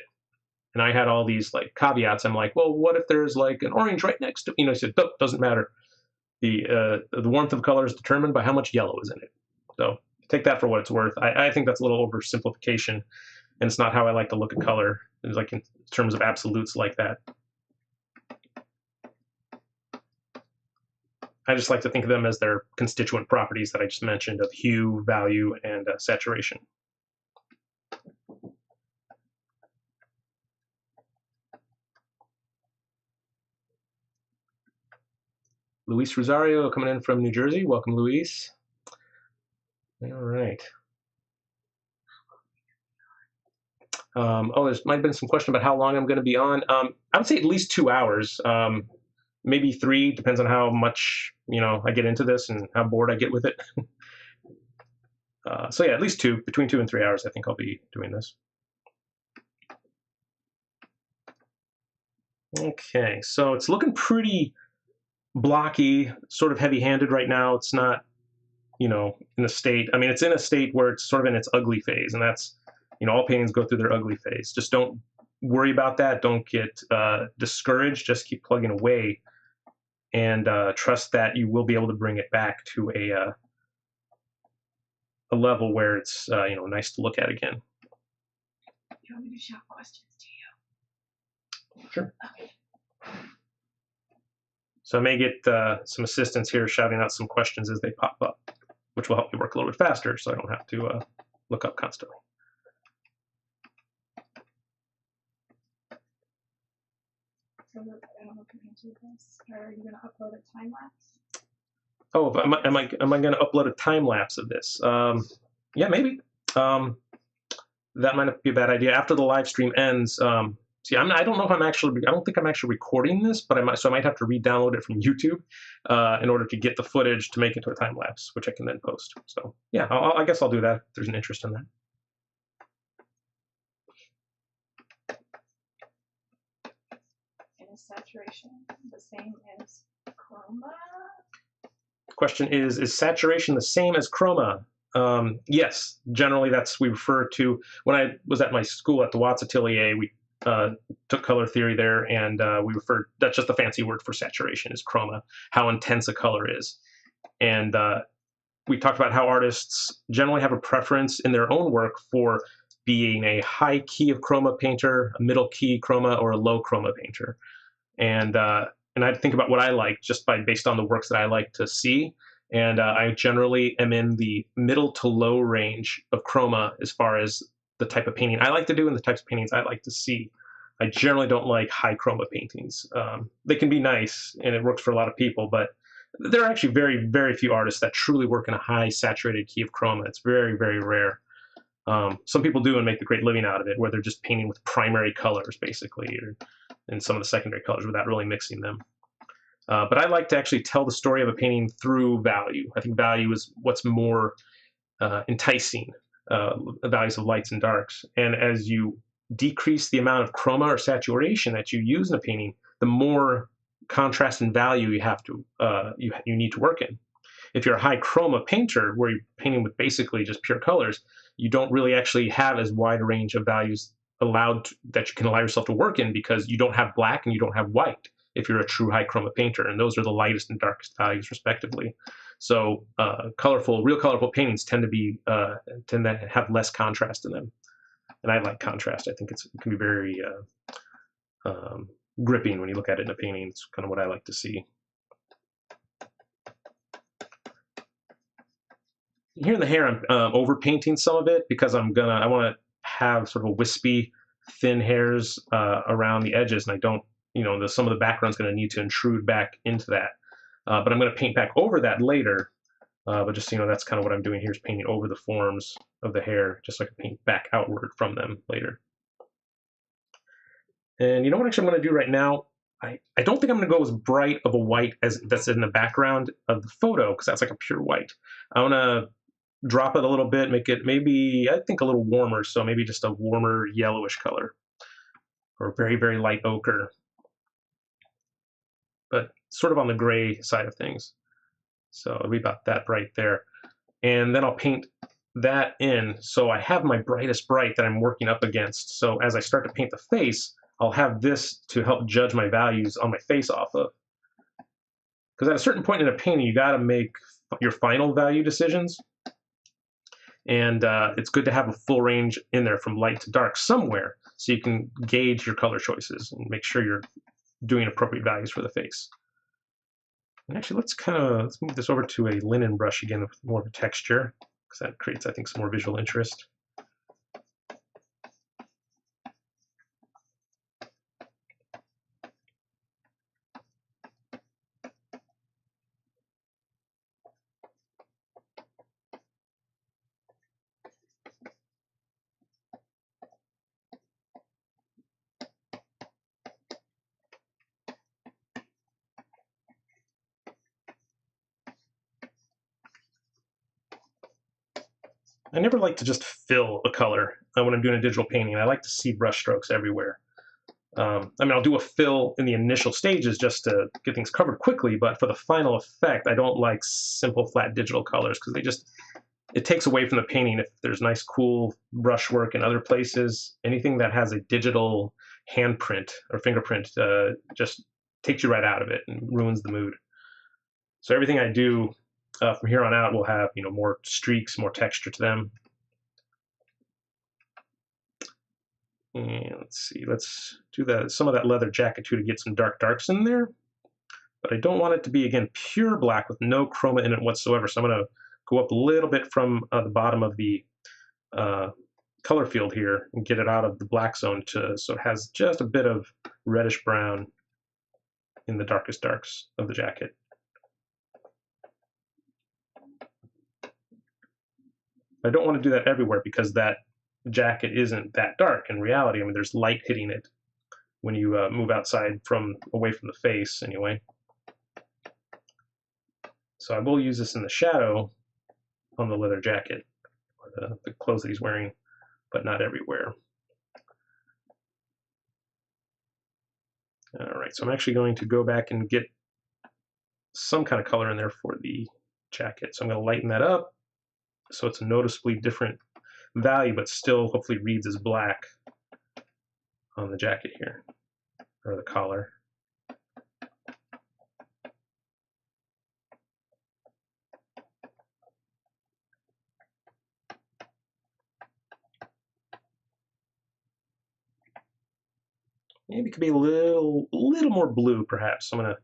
And I had all these like caveats. I'm like, well, what if there's like an orange right next to, he said, nope, doesn't matter. The warmth of color is determined by how much yellow is in it. So take that for what it's worth. I think that's a little oversimplification, and it's not how I like to look at color. It's like in terms of absolutes like that. I just like to think of them as their constituent properties that I just mentioned of hue, value, and saturation. Luis Rosario coming in from New Jersey. Welcome, Luis. All right. There's might have been some question about how long I'm going to be on. I would say at least 2 hours, maybe 3, depends on how much I get into this and how bored I get with it. So yeah, at least between 2 and 3 hours. I think I'll be doing this. Okay, so it's looking pretty blocky, sort of heavy-handed right now. It's not, in a state. I mean, it's in a state where it's sort of in its ugly phase, and that's, all paintings go through their ugly phase. Just don't worry about that. Don't get discouraged. Just keep plugging away, and trust that you will be able to bring it back to a level where it's nice to look at again. Do you want me to shout questions to you? Sure. Okay. So I may get some assistance here shouting out some questions as they pop up, which will help me work a little bit faster so I don't have to look up constantly. So I don't know if you can answer this. Are you going to upload a time lapse? Oh, am I going to upload a time lapse of this? Yeah, maybe. That might not be a bad idea. After the live stream ends, see, I don't know if I don't think I'm actually recording this, but I might have to re-download it from YouTube in order to get the footage to make it to a time lapse, which I can then post. So yeah, I guess I'll do that if there's an interest in that. And is saturation the same as chroma? Question is saturation the same as chroma? Yes, generally we refer to, when I was at my school at the Watts Atelier, we took color theory there, and that's just a fancy word for saturation, is chroma, how intense a color is. And we talked about how artists generally have a preference in their own work for being a high key of chroma painter, a middle key chroma, or a low chroma painter. And I think about what I like just based on the works that I like to see. And I generally am in the middle to low range of chroma as far as the type of painting I like to do and the types of paintings I like to see. I generally don't like high chroma paintings. They can be nice and it works for a lot of people, but there are actually very, very few artists that truly work in a high saturated key of chroma. It's very, very rare. Some people do and make a great living out of it, where they're just painting with primary colors, basically, and some of the secondary colors without really mixing them. But I like to actually tell the story of a painting through value. I think value is what's more enticing, the values of lights and darks. And as you decrease the amount of chroma or saturation that you use in a painting, the more contrast and value you have to you need to work in. If you're a high chroma painter, where you're painting with basically just pure colors, you don't really actually have as wide a range of values that you can allow yourself to work in, because you don't have black and you don't have white if you're a true high chroma painter, and those are the lightest and darkest values respectively. So real colorful paintings tend to have less contrast in them, and I like contrast. I think it can be very gripping when you look at it in a painting. It's kind of what I like to see. Here in the hair, I'm overpainting some of it because I want to have sort of a wispy, thin hairs around the edges, and I don't, some of the background's going to need to intrude back into that. But I'm going to paint back over that later. But just that's kind of what I'm doing here, is painting over the forms of the hair, just so I can paint back outward from them later. And what actually I'm going to do right now, I don't think I'm going to go as bright of a white as that's in the background of the photo, because that's like a pure white. I want to drop it a little bit, make it maybe, I think, a little warmer, so maybe just a warmer yellowish color, or very, very light ochre, but sort of on the gray side of things. So it'll be about that bright there. And then I'll paint that in, so I have my brightest bright that I'm working up against. So as I start to paint the face, I'll have this to help judge my values on my face off of. Because at a certain point in a painting, you got to make your final value decisions. And it's good to have a full range in there from light to dark somewhere, so you can gauge your color choices and make sure you're doing appropriate values for the face. Actually, let's move this over to a linen brush again with more of a texture, because that creates, I think, some more visual interest. I never like to just fill a color when I'm doing a digital painting. I like to see brush strokes everywhere. I mean, I'll do a fill in the initial stages just to get things covered quickly, but for the final effect, I don't like simple flat digital colors because it takes away from the painting. If there's nice, cool brushwork in other places, anything that has a digital handprint or fingerprint just takes you right out of it and ruins the mood. So everything I do from here on out will have, more streaks, more texture to them. And let's see, let's do some of that leather jacket too to get some darks in there. But I don't want it to be, again, pure black with no chroma in it whatsoever. So I'm going to go up a little bit from the bottom of the color field here and get it out of the black zone so it has just a bit of reddish brown in the darkest darks of the jacket. I don't want to do that everywhere because that jacket isn't that dark in reality. I mean, there's light hitting it when you move outside away from the face anyway. So I will use this in the shadow on the leather jacket, or the clothes that he's wearing, but not everywhere. All right, so I'm actually going to go back and get some kind of color in there for the jacket. So I'm going to lighten that up so it's a noticeably different value, but still hopefully reads as black on the jacket here, or the collar. Maybe it could be a little more blue, perhaps. So I'm going to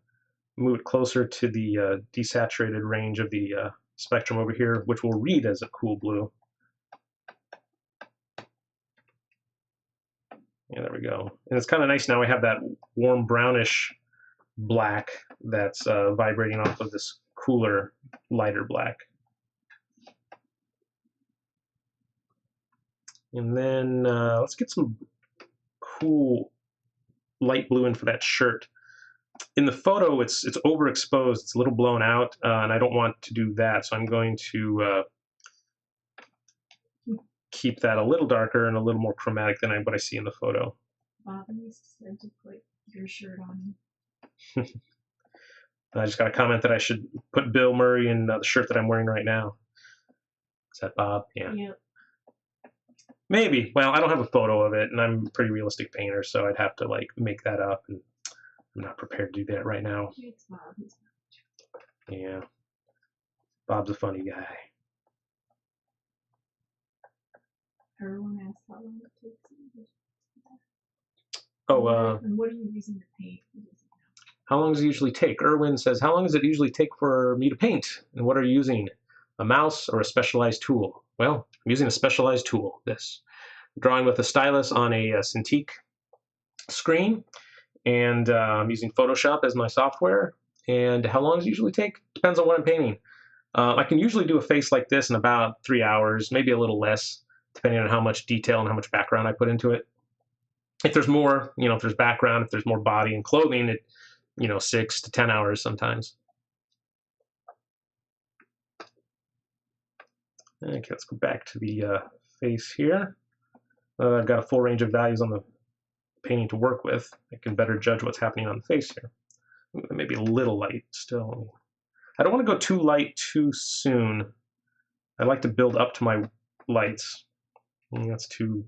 move it closer to the desaturated range of the spectrum over here, which will read as a cool blue. Yeah, there we go. And it's kind of nice now we have that warm brownish black that's vibrating off of this cooler, lighter black. And then let's get some cool light blue in for that shirt. In the photo, it's overexposed. It's a little blown out, and I don't want to do that. So I'm going to keep that a little darker and a little more chromatic than what I see in the photo. Bob said to put your shirt on. I just got a comment that I should put Bill Murray in the shirt that I'm wearing right now. Is that Bob? Yeah. Yep. Maybe. Well, I don't have a photo of it, and I'm a pretty realistic painter, so I'd have to make that up, and I'm not prepared to do that right now. It's Bob. Yeah. Bob's a funny guy. Everyone asks how long it takes. And what are you using to paint? How long does it usually take? Erwin says, how long does it usually take for me to paint? And what are you using? A mouse or a specialized tool? Well, I'm using a specialized tool, this. Drawing with a stylus on a Cintiq screen, and I'm using Photoshop as my software. And how long does it usually take? Depends on what I'm painting. I can usually do a face like this in about 3 hours, maybe a little less, depending on how much detail and how much background I put into it. If there's more, if there's background, if there's more body and clothing, 6 to 10 hours sometimes. Okay, let's go back to the face here. I've got a full range of values on the painting to work with. I can better judge what's happening on the face here. Maybe a little light still. I don't want to go too light too soon. I like to build up to my lights. That's too,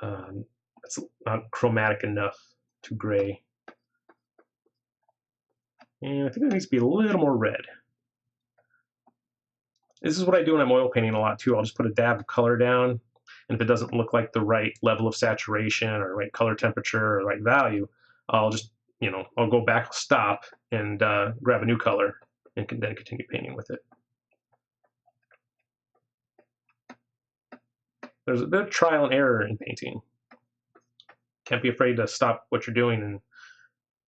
that's not chromatic enough, too gray. And I think it needs to be a little more red. This is what I do when I'm oil painting a lot too. I'll just put a dab of color down, and if it doesn't look like the right level of saturation or right color temperature or right value, I'll just I'll go back, stop, and grab a new color, and can then continue painting with it. There's a bit of trial and error in painting. Can't be afraid to stop what you're doing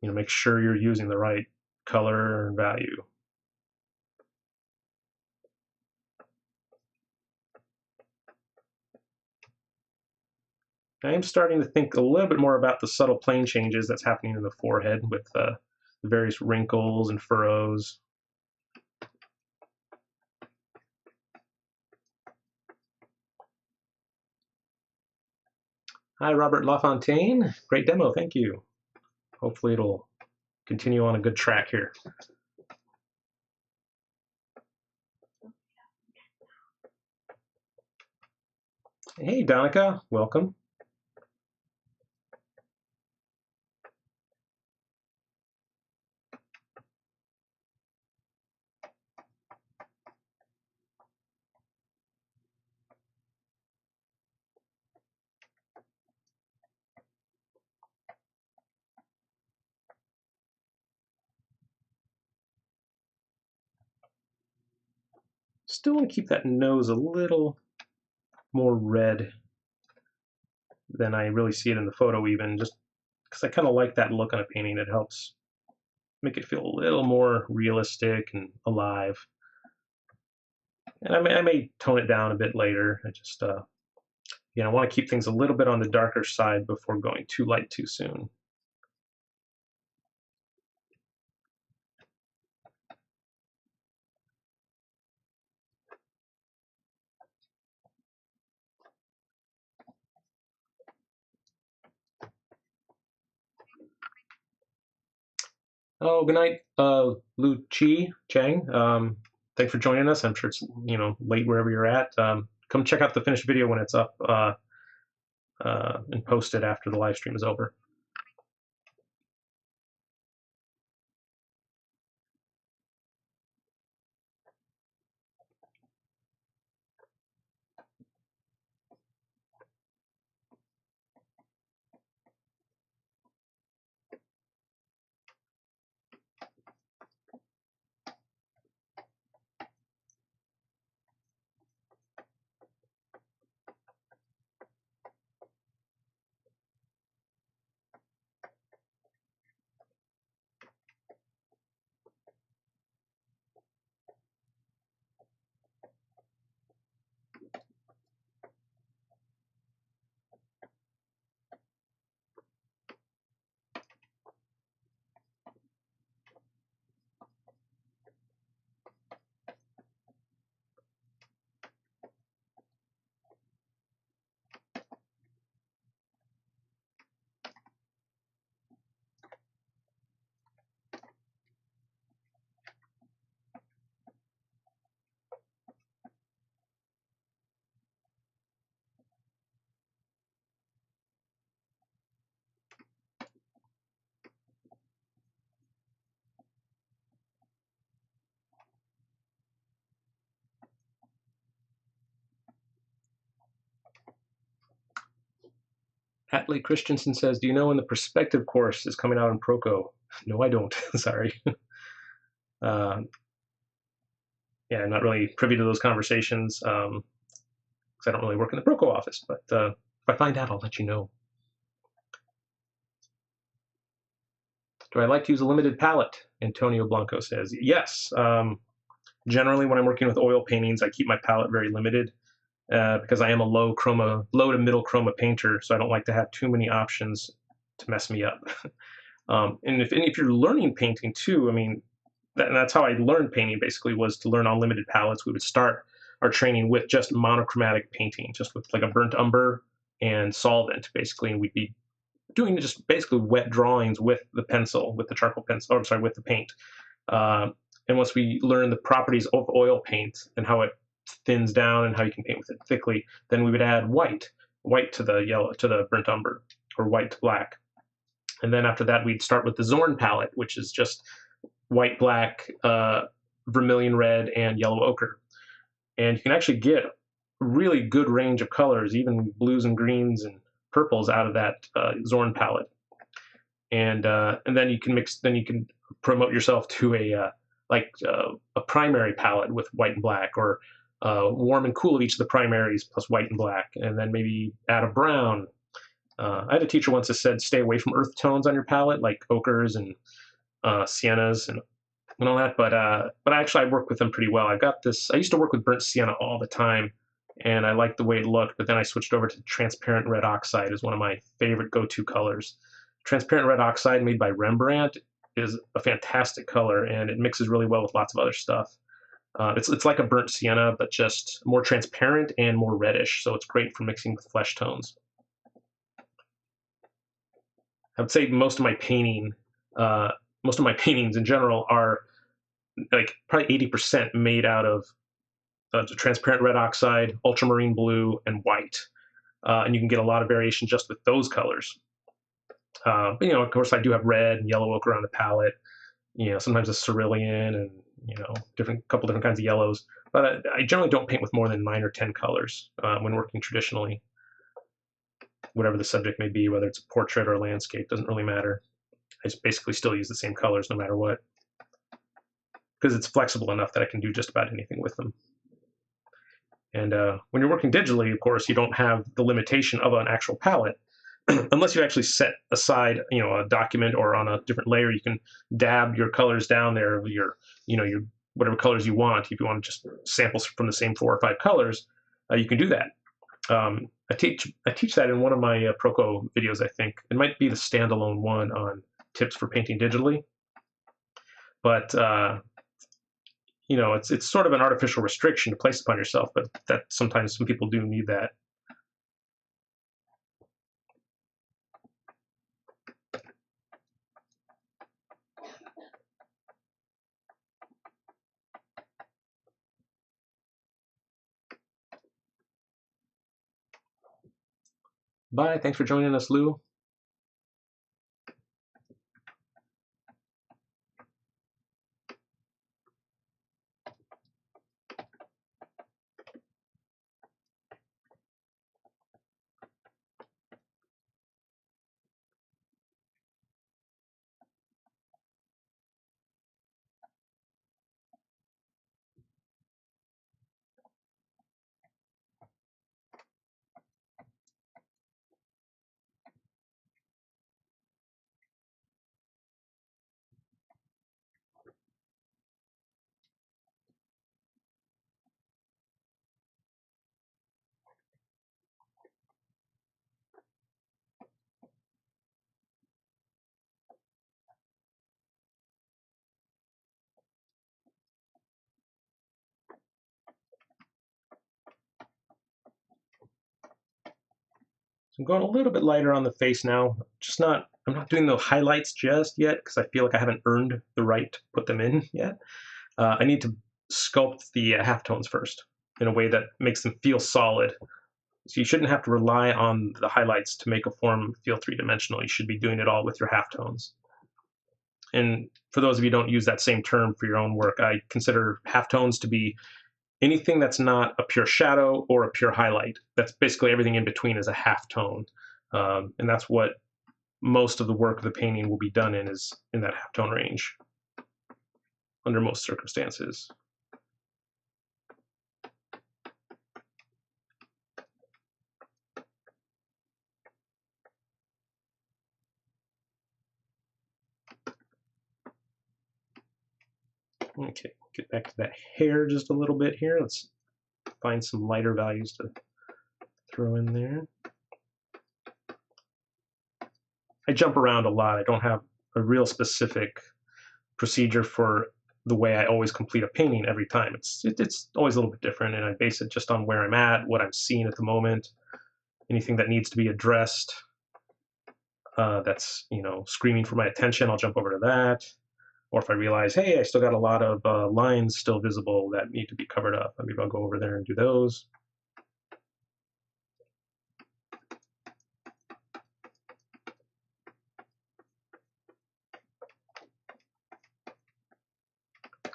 and make sure you're using the right color and value. I am starting to think a little bit more about the subtle plane changes that's happening in the forehead with the various wrinkles and furrows. Hi, Robert LaFontaine. Great demo, thank you. Hopefully it'll continue on a good track here. Hey, Donica, welcome. Still want to keep that nose a little more red than I really see it in the photo, even just because I kind of like that look on a painting. It helps make it feel a little more realistic and alive. And I may tone it down a bit later. I just, I want to keep things a little bit on the darker side before going too light too soon. Oh, good night, Lu Chi Chang. Thanks for joining us. I'm sure it's late wherever you're at. Come check out the finished video when it's up and posted after the live stream is over. Atley Christensen says, "Do you know when the perspective course is coming out in Proco?" No, I don't. Sorry. Yeah, I'm not really privy to those conversations because I don't really work in the Proco office. But if I find out, I'll let you know. Do I like to use a limited palette? Antonio Blanco says, yes. Generally, when I'm working with oil paintings, I keep my palette very limited because I am a low to middle chroma painter, so I don't like to have too many options to mess me up. And if you're learning painting too, I mean, that's how I learned painting. Basically, was to learn on limited palettes. We would start our training with just monochromatic painting, just with like a burnt umber and solvent, basically, and we'd be doing just basically wet drawings with the pencil, with the charcoal pencil, or I'm sorry, with the paint. And once we learn the properties of oil paint and how it thins down and how you can paint with it thickly, then we would add white to the yellow, to the burnt umber, or white to black. And then after that, we'd start with the Zorn palette, which is just white, black, vermilion red, and yellow ochre. And you can actually get a really good range of colors, even blues and greens and purples out of that Zorn palette. and then you can mix. Then you can promote yourself to a primary palette with white and black, or warm and cool of each of the primaries plus white and black, and then maybe add a brown. I had a teacher once that said stay away from earth tones on your palette, like ochres and siennas and all that. But actually, I work with them pretty well. I've got this. I used to work with burnt sienna all the time, and I liked the way it looked. But then I switched over to transparent red oxide as one of my favorite go-to colors. Transparent red oxide made by Rembrandt is a fantastic color, and it mixes really well with lots of other stuff. It's like a burnt sienna, but just more transparent and more reddish. So it's great for mixing with flesh tones. I would say most of my paintings in general are like probably 80% made out of transparent red oxide, ultramarine blue, and white. And you can get a lot of variation just with those colors. But, of course, I do have red and yellow ochre on the palette. Sometimes a cerulean and couple different kinds of yellows. But I generally don't paint with more than 9 or 10 colors when working traditionally. Whatever the subject may be, whether it's a portrait or a landscape, doesn't really matter. I just basically still use the same colors no matter what, because it's flexible enough that I can do just about anything with them. And when you're working digitally, of course, you don't have the limitation of an actual palette. Unless you actually set aside, a document or on a different layer, you can dab your colors down there, your whatever colors you want. If you want to just samples from the same 4 or 5 colors, you can do that. I teach that in one of my Proco videos. I think it might be the standalone one on tips for painting digitally. But it's sort of an artificial restriction to place upon yourself. But that sometimes some people do need that. Bye. Thanks for joining us, Lou. So I'm going a little bit lighter on the face now. I'm not doing the highlights just yet because I feel like I haven't earned the right to put them in yet. I need to sculpt the halftones first in a way that makes them feel solid. So you shouldn't have to rely on the highlights to make a form feel three-dimensional. You should be doing it all with your halftones. And for those of you who don't use that same term for your own work, I consider halftones to be anything that's not a pure shadow or a pure highlight. That's basically everything in between is a halftone. And that's what most of the work of the painting will be done is in that halftone range under most circumstances. Okay, get back to that hair just a little bit here. Let's find some lighter values to throw in there. I jump around a lot. I don't have a real specific procedure for the way I always complete a painting every time. It's always a little bit different, and I base it just on where I'm at, what I'm seeing at the moment, anything that needs to be addressed that's screaming for my attention, I'll jump over to that. Or if I realize, hey, I still got a lot of lines still visible that need to be covered up, maybe I'll go over there and do those.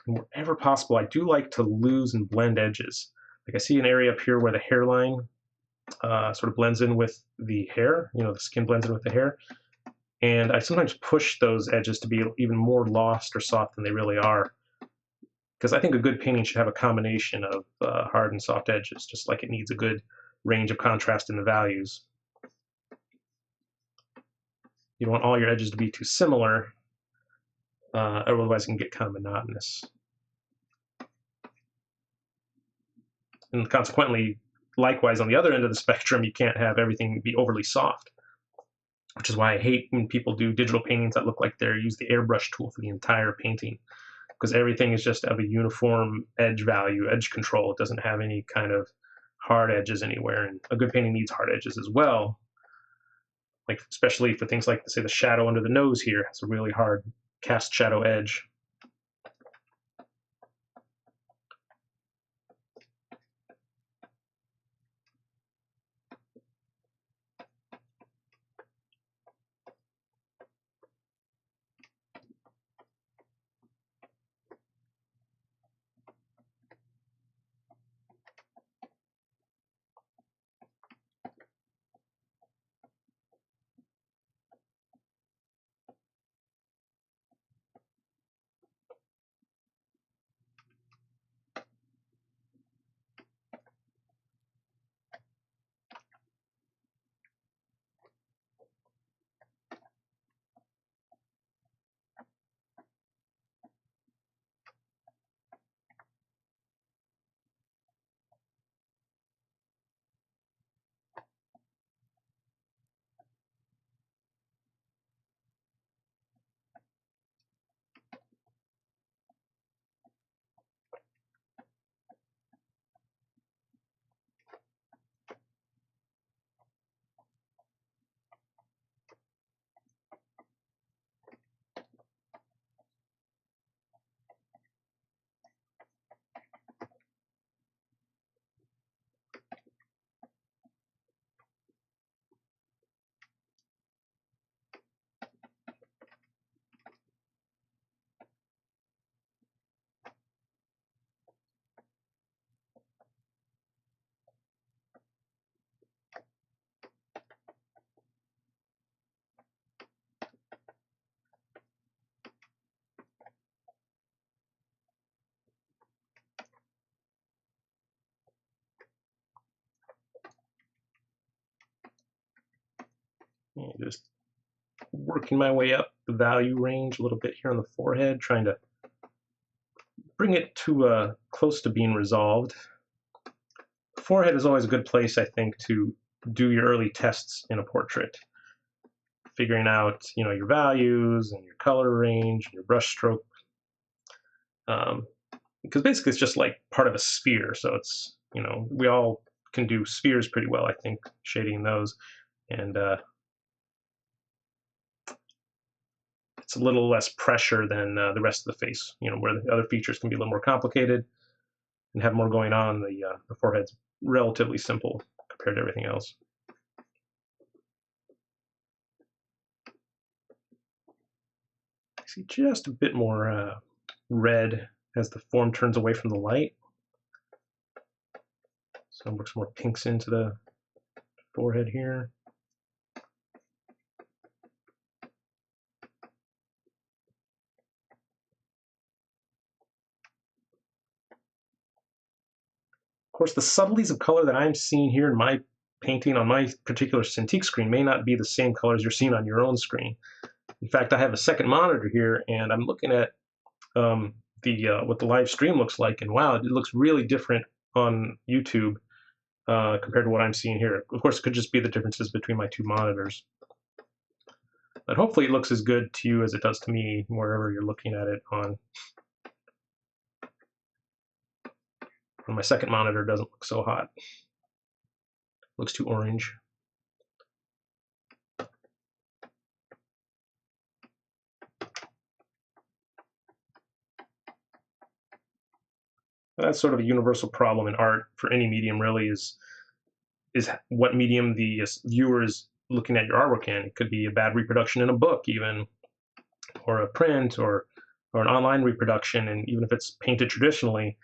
And wherever possible, I do like to lose and blend edges. Like I see an area up here where the hairline sort of blends in with the hair, the skin blends in with the hair. And I sometimes push those edges to be even more lost or soft than they really are. Because I think a good painting should have a combination of hard and soft edges, just like it needs a good range of contrast in the values. You don't want all your edges to be too similar, otherwise it can get kind of monotonous. And consequently, likewise, on the other end of the spectrum, you can't have everything be overly soft, which is why I hate when people do digital paintings that look like they use the airbrush tool for the entire painting, because everything is just of a uniform edge value, edge control. It doesn't have any kind of hard edges anywhere, and a good painting needs hard edges as well. Like especially for things like, say, the shadow under the nose here has a really hard cast shadow edge. And just working my way up the value range a little bit here on the forehead, trying to bring it to close to being resolved. The forehead is always a good place, I think, to do your early tests in a portrait, figuring out your values and your color range and your brush stroke, because basically it's just like part of a sphere. So it's we all can do spheres pretty well, I think, shading those, and it's a little less pressure than the rest of the face, where the other features can be a little more complicated and have more going on. The forehead's relatively simple compared to everything else. I see just a bit more red as the form turns away from the light. So work some more pinks into the forehead here. Of course, the subtleties of color that I'm seeing here in my painting on my particular Cintiq screen may not be the same colors you're seeing on your own screen. In fact, I have a second monitor here, and I'm looking at what the live stream looks like, and wow, it looks really different on YouTube compared to what I'm seeing here. Of course, it could just be the differences between my two monitors. But hopefully it looks as good to you as it does to me wherever you're looking at it on. My second monitor doesn't look so hot. It looks too orange. That's sort of a universal problem in art for any medium, really, is what medium the viewer is looking at your artwork in. It could be a bad reproduction in a book, even, or a print, or an online reproduction. And even if it's painted traditionally,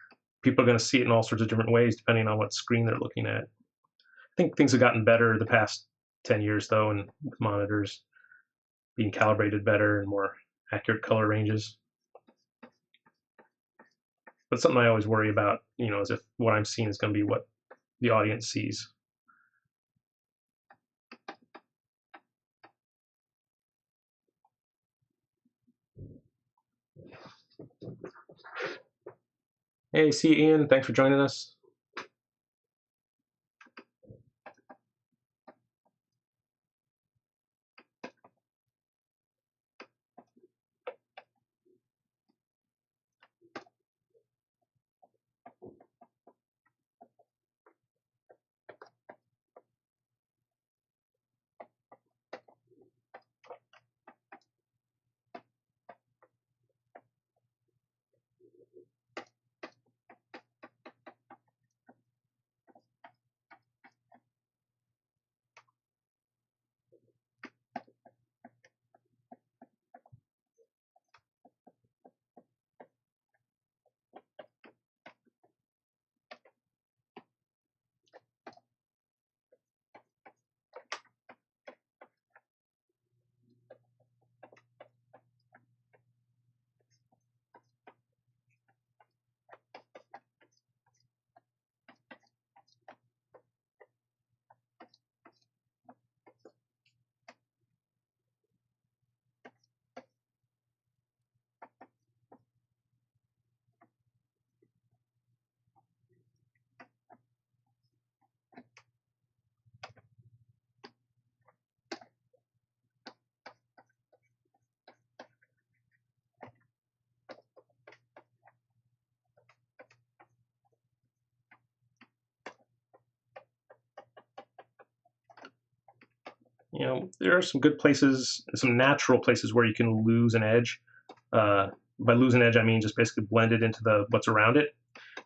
people are going to see it in all sorts of different ways depending on what screen they're looking at. I think things have gotten better the past 10 years, though, in monitors. being calibrated better and more accurate color ranges. But something I always worry about, is if what I'm seeing is going to be what the audience sees. Hey, see you, Ian. Thanks for joining us. There are some good places, some natural places where you can lose an edge. By lose an edge, I mean just basically blend it into the what's around it.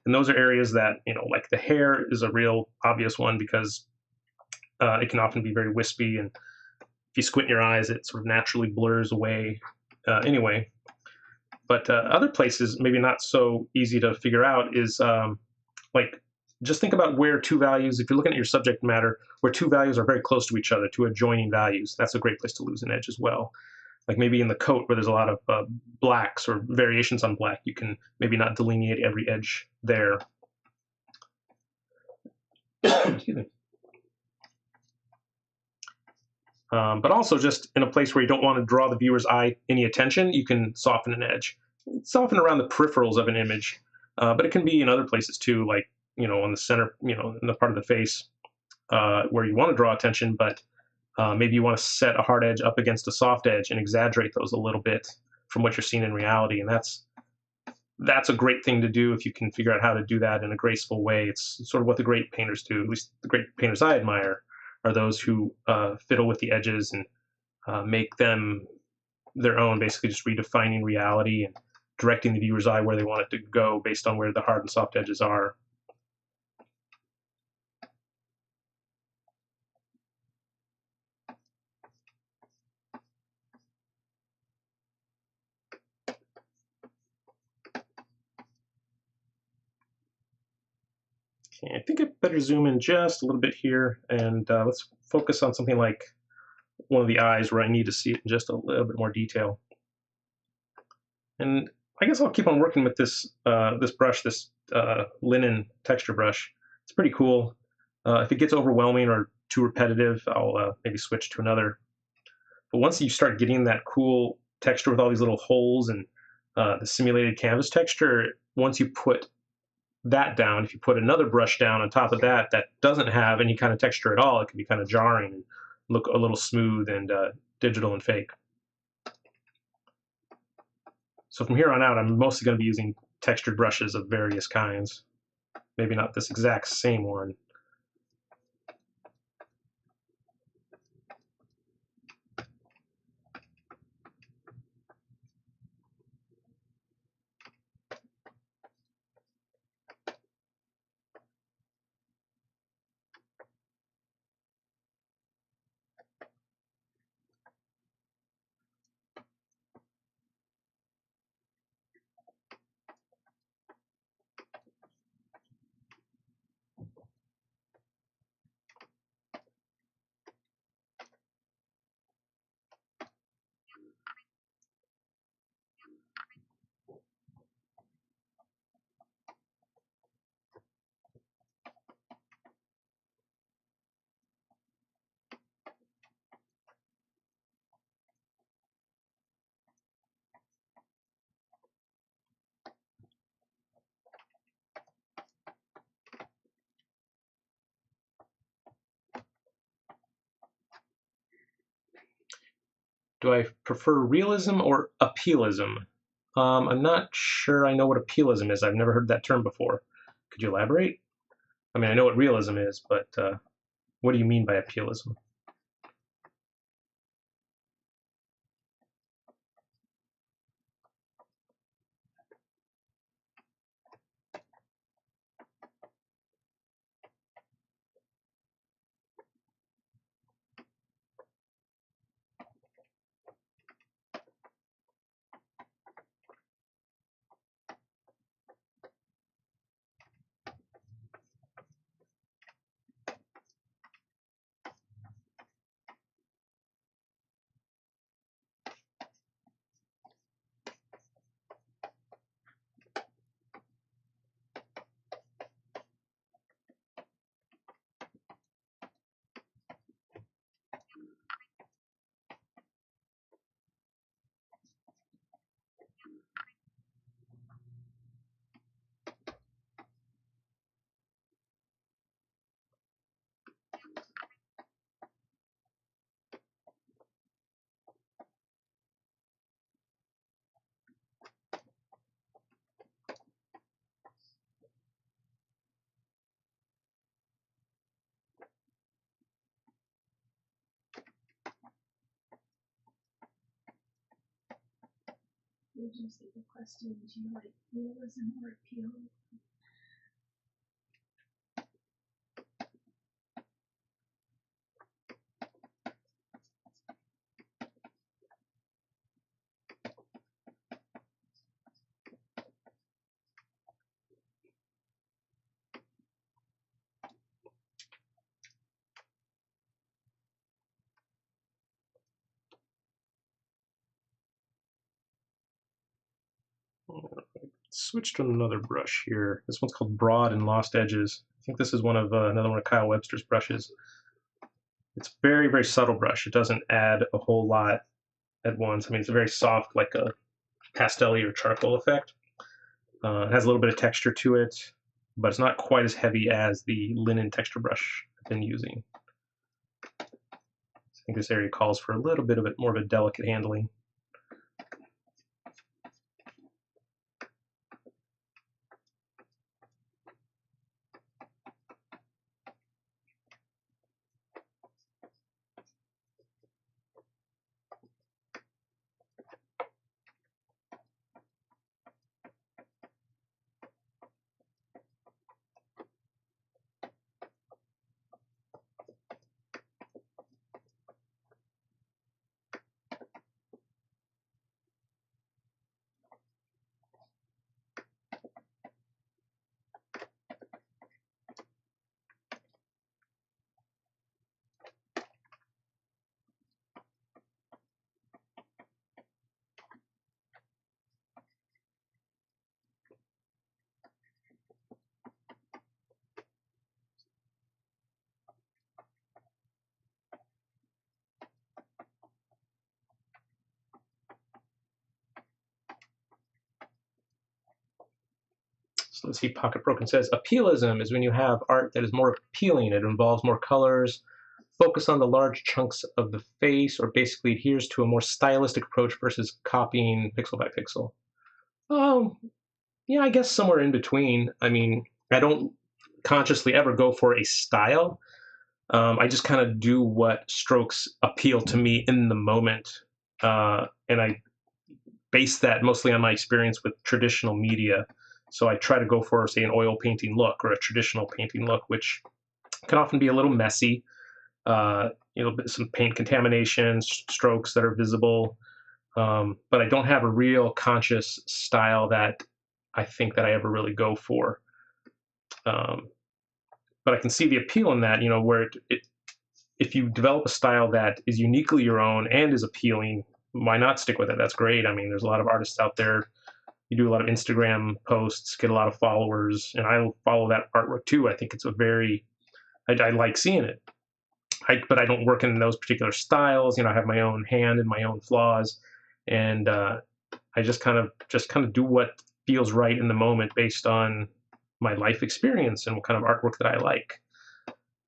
And those are areas that, like the hair is a real obvious one because it can often be very wispy, and if you squint your eyes, it sort of naturally blurs away anyway. But other places, maybe not so easy to figure out, is like just think about where two values, if you're looking at your subject matter, where two values are very close to each other, two adjoining values. That's a great place to lose an edge as well. Like maybe in the coat where there's a lot of blacks or variations on black, you can maybe not delineate every edge there. Excuse me. But also just in a place where you don't want to draw the viewer's eye any attention, you can soften an edge. It's often around the peripherals of an image, but it can be in other places too, like on the center, in the part of the face where you want to draw attention, but maybe you want to set a hard edge up against a soft edge and exaggerate those a little bit from what you're seeing in reality, and that's a great thing to do if you can figure out how to do that in a graceful way. It's sort of what the great painters do. At least the great painters I admire are those who fiddle with the edges and make them their own, basically just redefining reality and directing the viewer's eye where they want it to go based on where the hard and soft edges are. Okay, I think I better zoom in just a little bit here, and let's focus on something like one of the eyes where I need to see it in just a little bit more detail. And I guess I'll keep on working with this this brush, this linen texture brush. It's pretty cool. If it gets overwhelming or too repetitive, I'll maybe switch to another. But once you start getting that cool texture with all these little holes and the simulated canvas texture, once you put that down, if you put another brush down on top of that that doesn't have any kind of texture at all, it can be kind of jarring and look a little smooth and digital and fake. So from here on out, I'm mostly going to be using textured brushes of various kinds. Maybe not this exact same one. Do I prefer realism or appealism? I'm not sure I know what appealism is. I've never heard that term before. Could you elaborate? I mean, I know what realism is, but what do you mean by appealism? Would you say the question, do you like realism or appeal? Switch to another brush here. This one's called Broad and Lost Edges. I think this is one of another one of Kyle Webster's brushes. It's very, very subtle brush. It doesn't add a whole lot at once. I mean, it's a very soft, like a pastel or charcoal effect. It has a little bit of texture to it, but it's not quite as heavy as the linen texture brush I've been using. I think this area calls for a little bit of it, more of a delicate handling. So let's see, Pocket Broken says, appealism is when you have art that is more appealing. It involves more colors, focus on the large chunks of the face, or basically adheres to a more stylistic approach versus copying pixel by pixel. Um, yeah, I guess somewhere in between. I mean, I don't consciously ever go for a style. I just kind of do what strokes appeal to me in the moment. And I base that mostly on my experience with traditional media. So I try to go for, say, an oil painting look or a traditional painting look, which can often be a little messy. Some paint contamination, strokes that are visible. But I don't have a real conscious style that I think that I ever really go for. Um, but I can see the appeal in that, where if you develop a style that is uniquely your own and is appealing, why not stick with it? That's great. I mean, there's a lot of artists out there. You do a lot of Instagram posts, get a lot of followers, and I follow that artwork too. I think it's I like seeing it. But I don't work in those particular styles. I have my own hand and my own flaws, and I just kind of do what feels right in the moment based on my life experience and what kind of artwork that I like.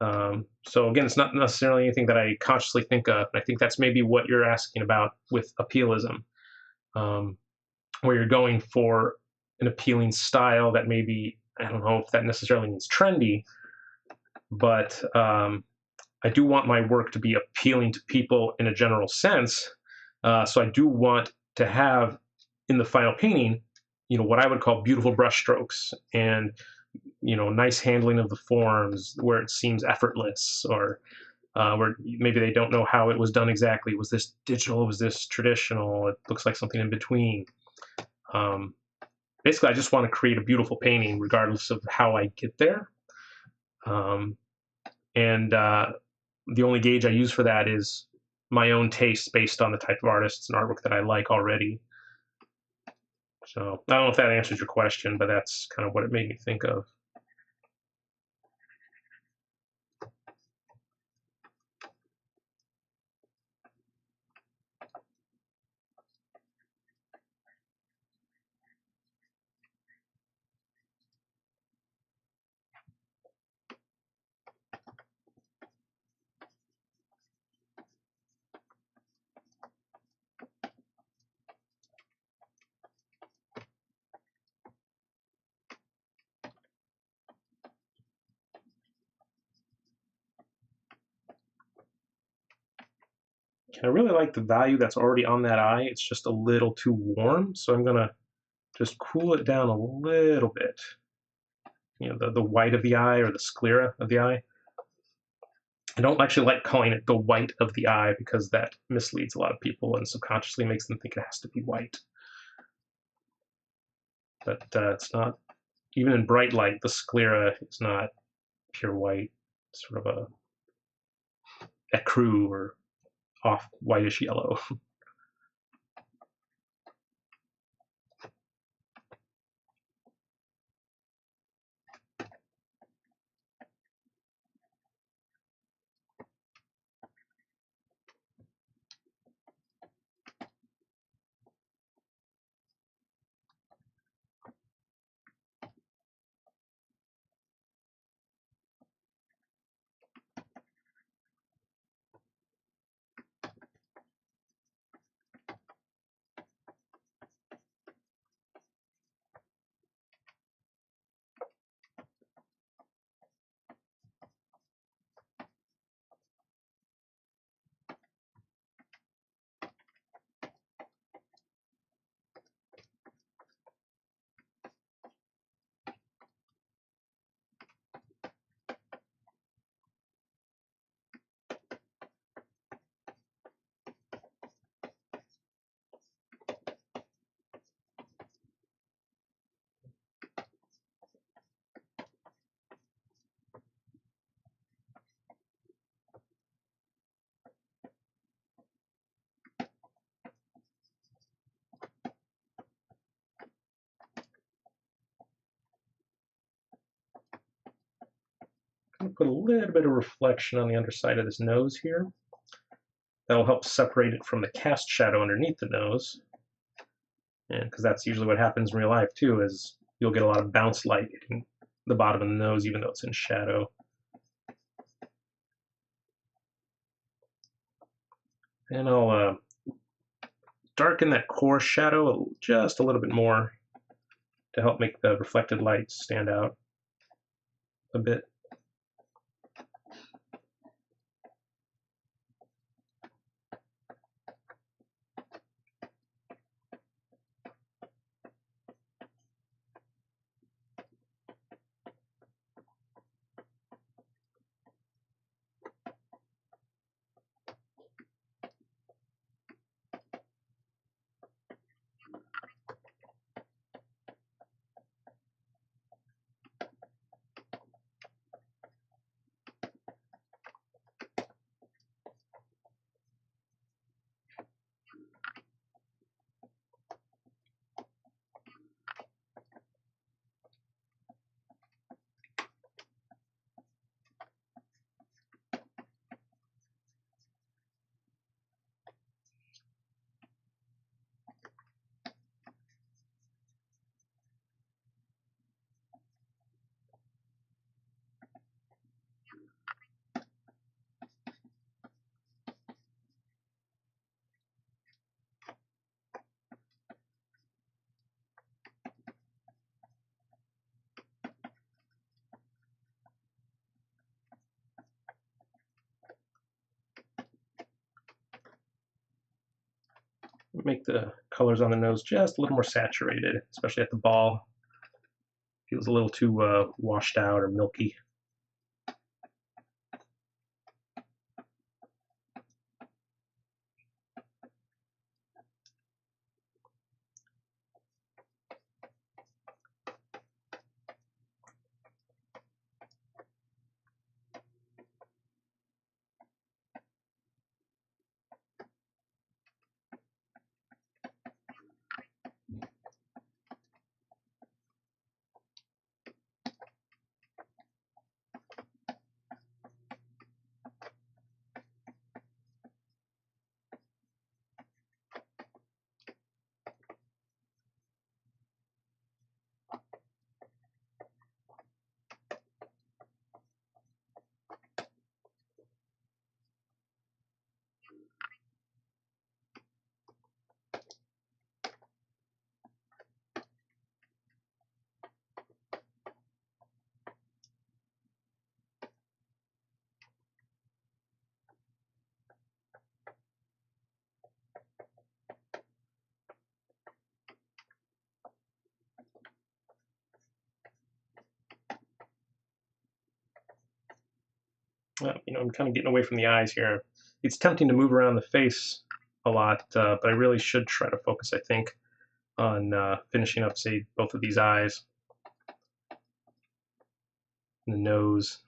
So again, it's not necessarily anything that I consciously think of. And I think that's maybe what you're asking about with appealism, um, where you're going for an appealing style that maybe, I don't know if that necessarily means trendy, but I do want my work to be appealing to people in a general sense. So I do want to have in the final painting, what I would call beautiful brushstrokes and nice handling of the forms where it seems effortless, or where maybe they don't know how it was done exactly. Was this digital? Was this traditional? It looks like something in between. Um, Basically, I just want to create a beautiful painting regardless of how I get there. Um, and the only gauge I use for that is my own taste based on the type of artists and artwork that I like already. So I don't know if that answers your question, but that's kind of what it made me think of. I really like the value that's already on that eye. It's just a little too warm, so I'm gonna just cool it down a little bit. The white of the eye, or the sclera of the eye. I don't actually like calling it the white of the eye because that misleads a lot of people and subconsciously makes them think it has to be white. But it's not. Even in bright light, the sclera is not pure white. It's sort of a ecru, or off whitish yellow. I'm going to put a little bit of reflection on the underside of this nose here. That'll help separate it from the cast shadow underneath the nose. And because that's usually what happens in real life too, is you'll get a lot of bounce light hitting the bottom of the nose even though it's in shadow. And I'll darken that core shadow just a little bit more to help make the reflected light stand out a bit. make the colors on the nose just a little more saturated, especially at the ball. Feels a little too washed out or milky. I'm kind of getting away from the eyes here. It's tempting to move around the face a lot, but I really should try to focus, I think, on finishing up, say, both of these eyes, and the nose.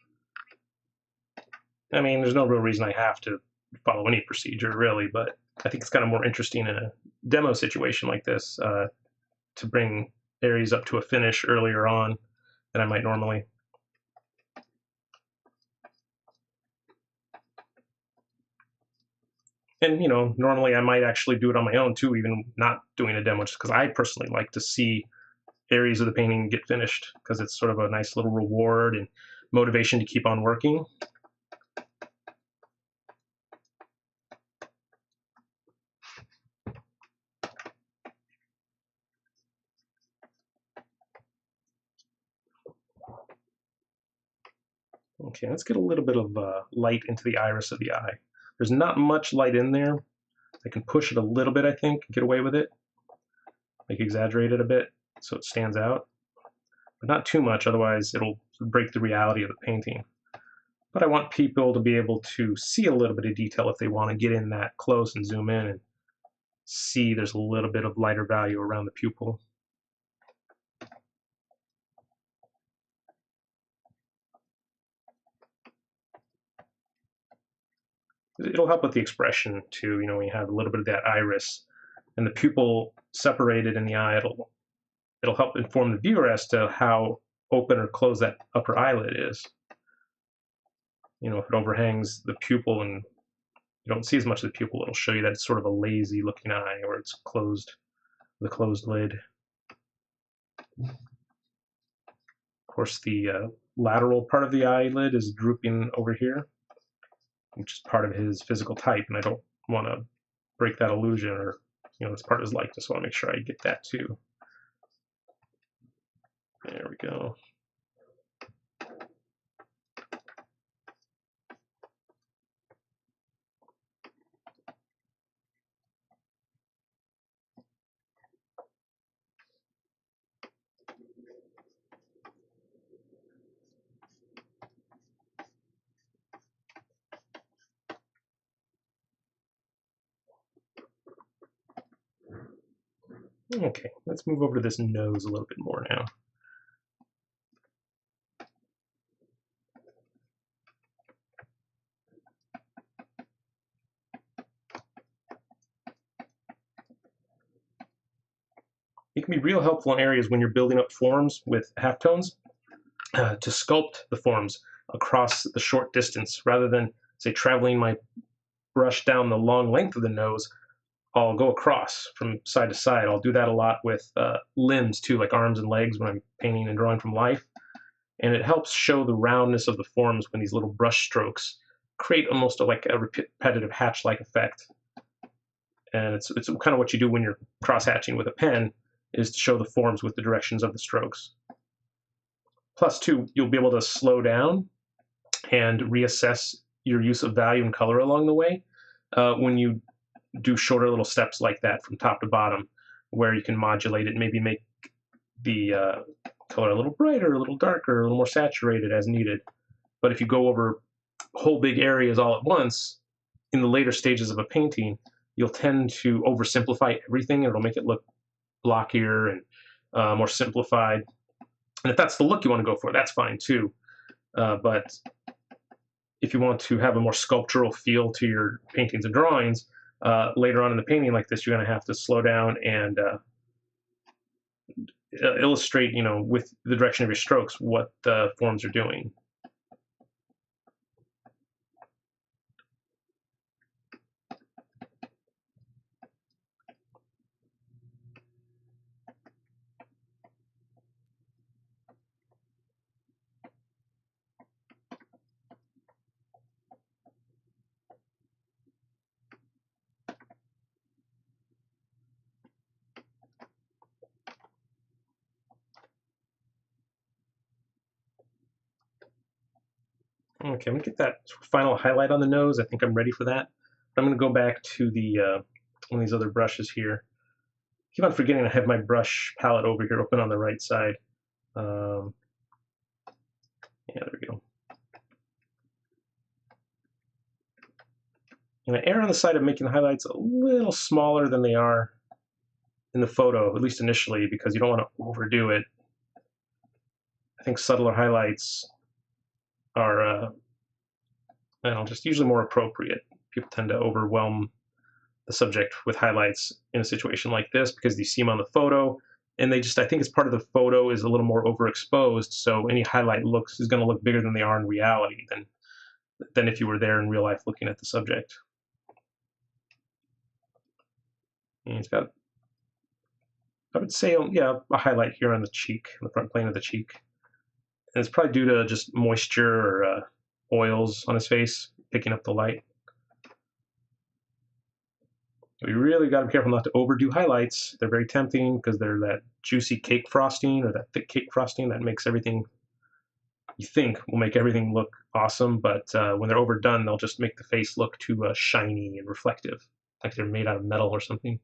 I mean, there's no real reason I have to follow any procedure, really, but I think it's kind of more interesting in a demo situation like this to bring areas up to a finish earlier on than I might normally. And, normally I might actually do it on my own too, even not doing a demo, just because I personally like to see areas of the painting get finished, because it's sort of a nice little reward and motivation to keep on working. Okay, let's get a little bit of light into the iris of the eye. There's not much light in there. I can push it a little bit, I think, get away with it. Like exaggerate it a bit so it stands out. But not too much, otherwise it'll break the reality of the painting. But I want people to be able to see a little bit of detail if they want to get in that close and zoom in and see there's a little bit of lighter value around the pupil. It'll help with the expression too, when you have a little bit of that iris and the pupil separated in the eye, it'll help inform the viewer as to how open or closed that upper eyelid is. If it overhangs the pupil and you don't see as much of the pupil, it'll show you that it's sort of a lazy looking eye, or it's closed, the closed lid. Of course, the lateral part of the eyelid is drooping over here, which is part of his physical type, and I don't want to break that illusion, or it's part of his likeness. I want to make sure I get that too. There we go. Okay, let's move over to this nose a little bit more now. It can be real helpful in areas when you're building up forms with halftones to sculpt the forms across the short distance rather than, say, traveling my brush down the long length of the nose. I'll go across from side to side. I'll do that a lot with limbs too, like arms and legs when I'm painting and drawing from life. And it helps show the roundness of the forms when these little brush strokes create almost like a repetitive hatch-like effect. And it's kind of what you do when you're cross-hatching with a pen, is to show the forms with the directions of the strokes. Plus, too, you'll be able to slow down and reassess your use of value and color along the way when you do shorter little steps like that from top to bottom, where you can modulate it, maybe make the color a little brighter, a little darker, a little more saturated as needed. But if you go over whole big areas all at once, in the later stages of a painting, you'll tend to oversimplify everything, and it'll make it look blockier and more simplified. And if that's the look you want to go for, that's fine too. But if you want to have a more sculptural feel to your paintings and drawings, later on in the painting like this, you're going to have to slow down and illustrate, with the direction of your strokes, what the forms are doing. Okay, I'm gonna get that final highlight on the nose. I think I'm ready for that. I'm gonna go back to the one of these other brushes here. Keep on forgetting I have my brush palette over here open on the right side. Yeah, there we go. And I err on the side of making the highlights a little smaller than they are in the photo, at least initially, because you don't want to overdo it. I think subtler highlights are just usually more appropriate. People tend to overwhelm the subject with highlights in a situation like this because you see them on the photo, and I think it's part of the photo is a little more overexposed, so any highlight is going to look bigger than they are in reality than if you were there in real life looking at the subject. And it's got, I would say, yeah, a highlight here on the cheek, on the front plane of the cheek. And it's probably due to just moisture or oils on his face picking up the light. We really got to be careful not to overdo highlights. They're very tempting because they're that juicy cake frosting or that thick cake frosting that makes everything, you think, will make everything look awesome. But when they're overdone, they'll just make the face look too shiny and reflective, like they're made out of metal or something.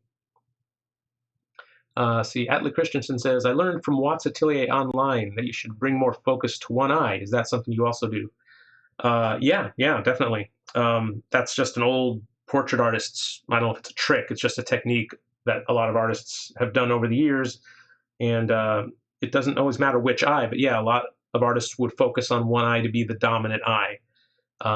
See, Atle Christensen says, I learned from Watts Atelier online that you should bring more focus to one eye. Is that something you also do? Yeah, definitely. That's just an old portrait artist's, I don't know if it's a trick, it's just a technique that a lot of artists have done over the years. And it doesn't always matter which eye, but yeah, a lot of artists would focus on one eye to be the dominant eye.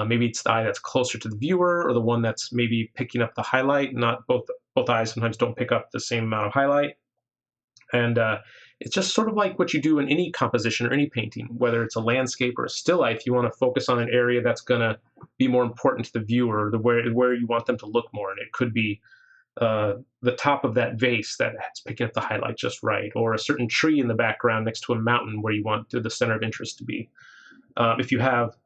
Maybe it's the eye that's closer to the viewer or the one that's maybe picking up the highlight. Not both eyes sometimes don't pick up the same amount of highlight. And it's just sort of like what you do in any composition or any painting, whether it's a landscape or a still life. You want to focus on an area that's going to be more important to the viewer, where you want them to look more. And it could be the top of that vase that's picking up the highlight just right, or a certain tree in the background next to a mountain where you want the center of interest to be. If you have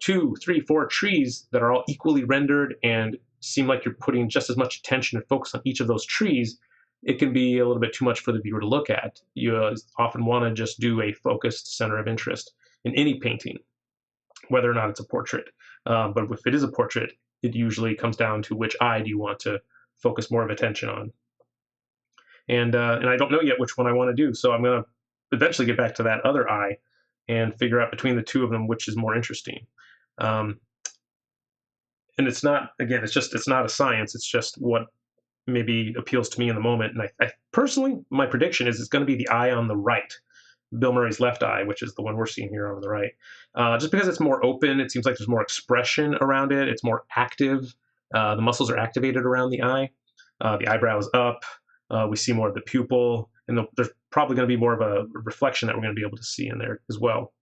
2, 3, 4 trees that are all equally rendered and seem like you're putting just as much attention and focus on each of those trees, it can be a little bit too much for the viewer to look at. You often want to just do a focused center of interest in any painting, whether or not it's a portrait. But if it is a portrait, it usually comes down to which eye do you want to focus more of attention on. And I don't know yet which one I want to do, so I'm going to eventually get back to that other eye and figure out between the two of them which is more interesting. And it's not, again, it's not a science. It's just what maybe appeals to me in the moment. And I personally, my prediction is it's going to be the eye on the right, Bill Murray's left eye, which is the one we're seeing here on the right. Just because it's more open, it seems like there's more expression around it. It's more active. The muscles are activated around the eye. The eyebrow is up. We see more of the pupil, and there's probably going to be more of a reflection that we're going to be able to see in there as well.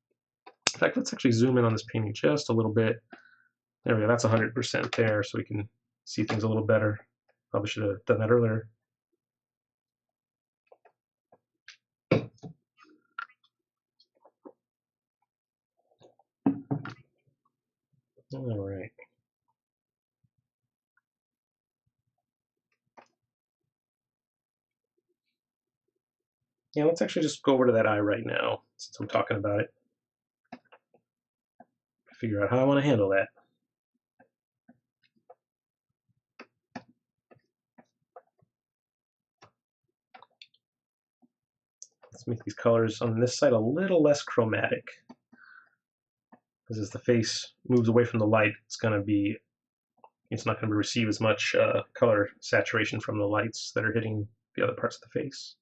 In fact, let's actually zoom in on this painting just a little bit. There we go. That's 100% there, so we can see things a little better. Probably should have done that earlier. All right. Yeah, let's actually just go over to that eye right now, since I'm talking about it. Figure out how I want to handle that. Let's make these colors on this side a little less chromatic, because as the face moves away from the light, it's not going to receive as much color saturation from the lights that are hitting the other parts of the face.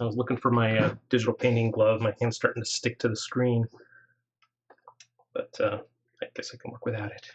I was looking for my digital painting glove. My hand's starting to stick to the screen, but I guess I can work without it.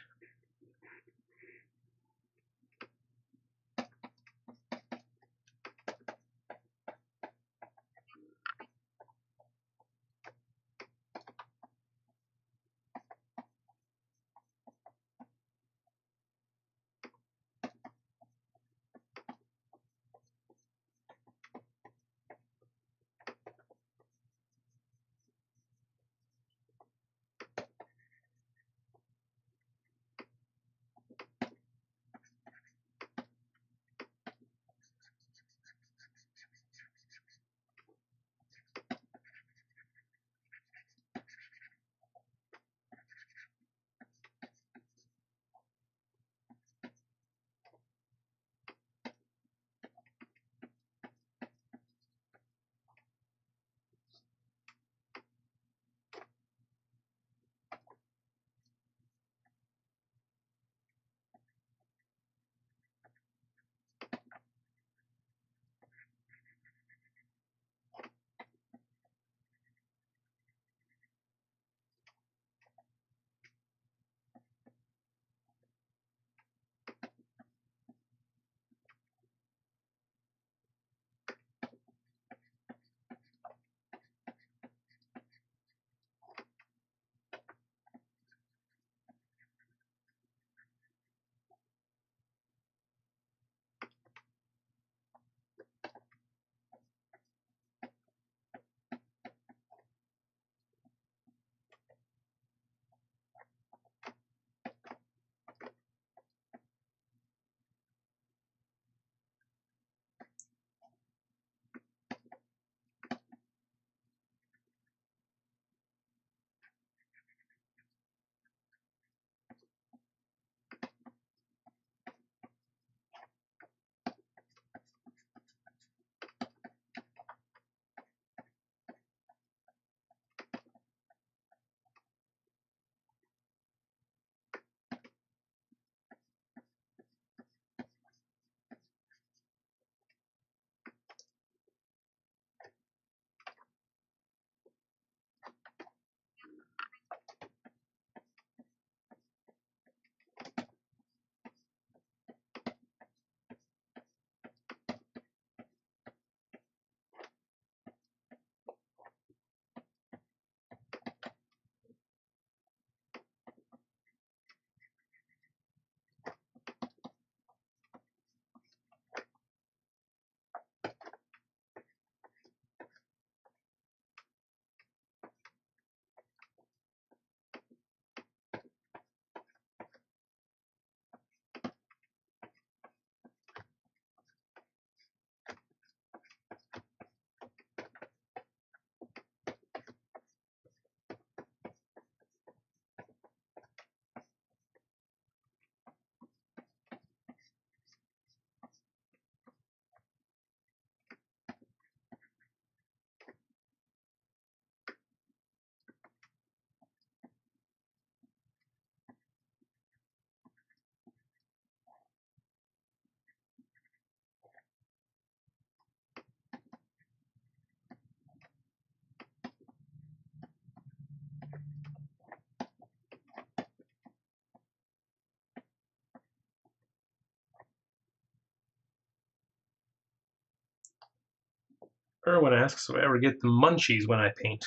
Erwin asks if I ever get the munchies when I paint.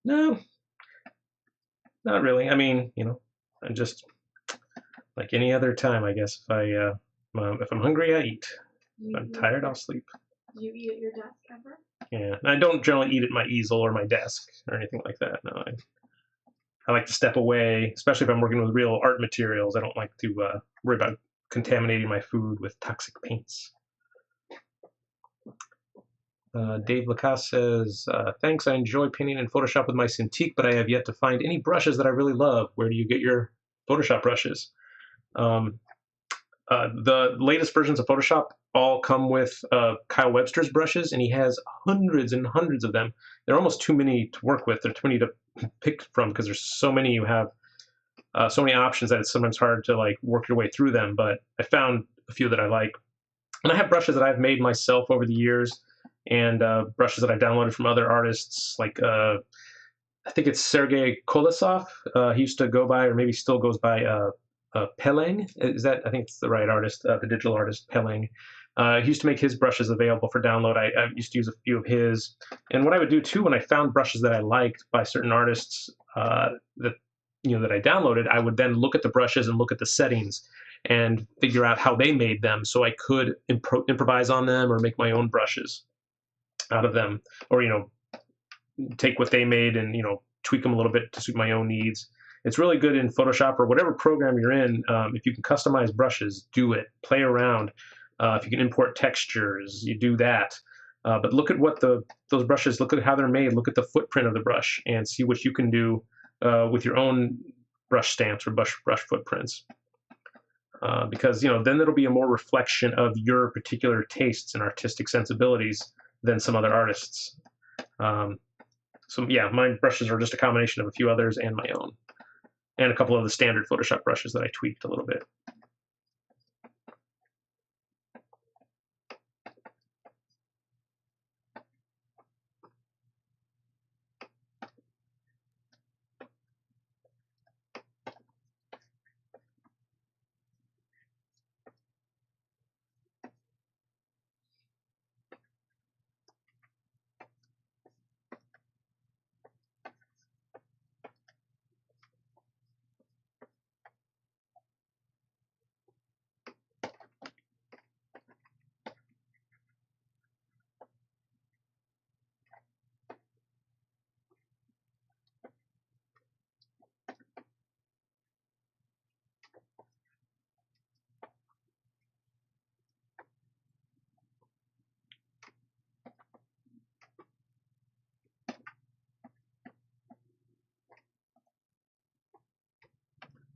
No, not really. I mean, I'm just like any other time, I guess. If I'm hungry, I eat. If I'm tired, I'll sleep. Do you eat at your desk ever? Yeah, and I don't generally eat at my easel or my desk or anything like that. No, I like to step away, especially if I'm working with real art materials. I don't like to worry about contaminating my food with toxic paints. Dave Lacasse says, thanks, I enjoy painting in Photoshop with my Cintiq, but I have yet to find any brushes that I really love. Where do you get your Photoshop brushes? The latest versions of Photoshop all come with Kyle Webster's brushes, and he has hundreds and hundreds of them. They're almost too many to work with. They're too many to pick from because there's so many you have, so many options that it's sometimes hard to like work your way through them. But I found a few that I like, and I have brushes that I've made myself over the years, and brushes that I downloaded from other artists. Like I think it's Sergei Kolosov. He used to go by, or maybe still goes by, Peleng. Is that? I think it's the right artist, the digital artist Peleng. He used to make his brushes available for download. I used to use a few of his, and what I would do too when I found brushes that I liked by certain artists that that I downloaded, I would then look at the brushes and look at the settings and figure out how they made them, so I could improvise on them or make my own brushes out of them, or take what they made and tweak them a little bit to suit my own needs. It's really good in Photoshop or whatever program you're in. If you can customize brushes, do it. Play around. If you can import textures, you do that. But look at what those brushes, look at how they're made. Look at the footprint of the brush and see what you can do with your own brush stamps or brush footprints. Because then it'll be a more reflection of your particular tastes and artistic sensibilities than some other artists. So yeah, my brushes are just a combination of a few others and my own, and a couple of the standard Photoshop brushes that I tweaked a little bit.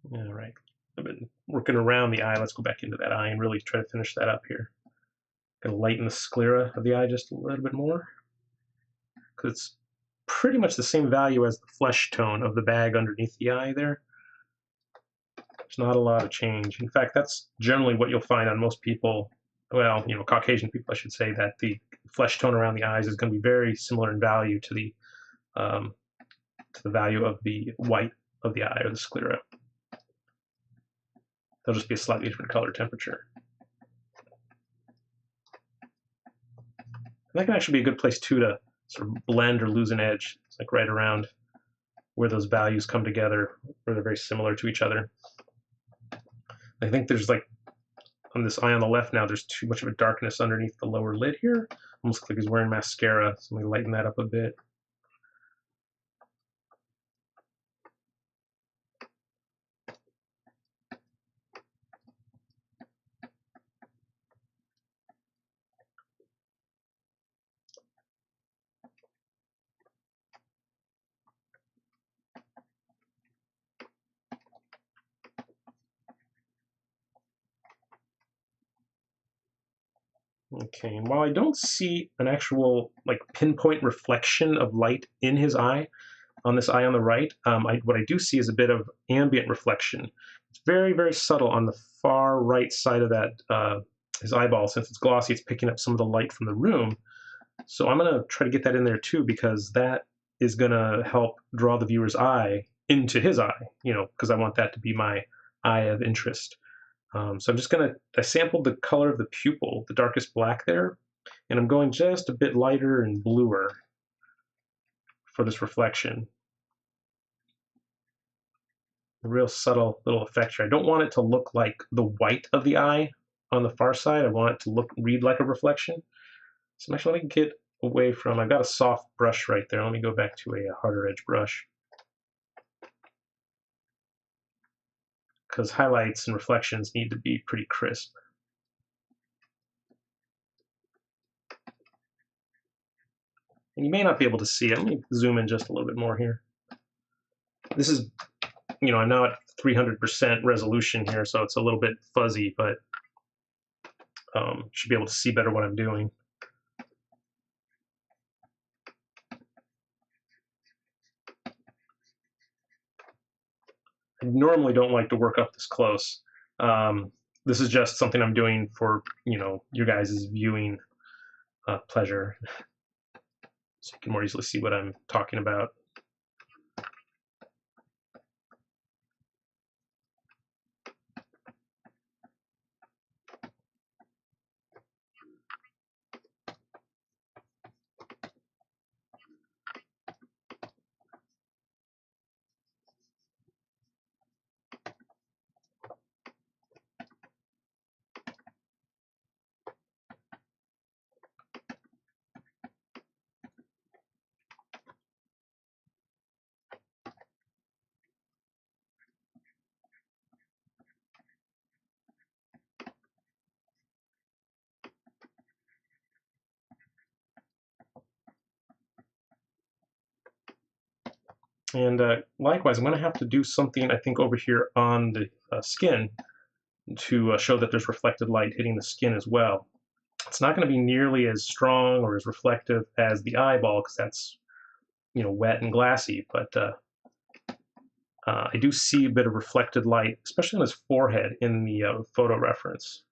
All right, I've been working around the eye. Let's go back into that eye and really try to finish that up here. Gonna lighten the sclera of the eye just a little bit more, because it's pretty much the same value as the flesh tone of the bag underneath the eye there. There's not a lot of change. In fact, that's generally what you'll find on most people. Well, Caucasian people, I should say, that the flesh tone around the eyes is going to be very similar in value to the value of the white of the eye or the sclera. They'll just be a slightly different color temperature. And that can actually be a good place too to sort of blend or lose an edge. It's like right around where those values come together, where they're very similar to each other. I think there's like on this eye on the left now, there's too much of a darkness underneath the lower lid here. Almost like he's wearing mascara. So let me lighten that up a bit. Okay, and while I don't see an actual like pinpoint reflection of light in his eye, on this eye on the right, what I do see is a bit of ambient reflection. It's very, very subtle on the far right side of that his eyeball. Since it's glossy, it's picking up some of the light from the room. So I'm gonna try to get that in there too, because that is gonna help draw the viewer's eye into his eye, because I want that to be my eye of interest. So I'm just I sampled the color of the pupil, the darkest black there, And I'm going just a bit lighter and bluer for this reflection. A real subtle little effect here. I don't want it to look like the white of the eye on the far side. I want it to read like a reflection. So actually, let me get away from, I've got a soft brush right there. Let me go back to a harder edge brush. Because highlights and reflections need to be pretty crisp. And you may not be able to see it. Let me zoom in just a little bit more here. This is, I'm now at 300% resolution here, so it's a little bit fuzzy, but should be able to see better what I'm doing. I normally don't like to work up this close. This is just something I'm doing for, your guys' viewing pleasure, so you can more easily see what I'm talking about. And likewise, I'm going to have to do something, I think, over here on the skin to show that there's reflected light hitting the skin as well. It's not going to be nearly as strong or as reflective as the eyeball, because that's, wet and glassy, but I do see a bit of reflected light, especially on his forehead in the photo reference.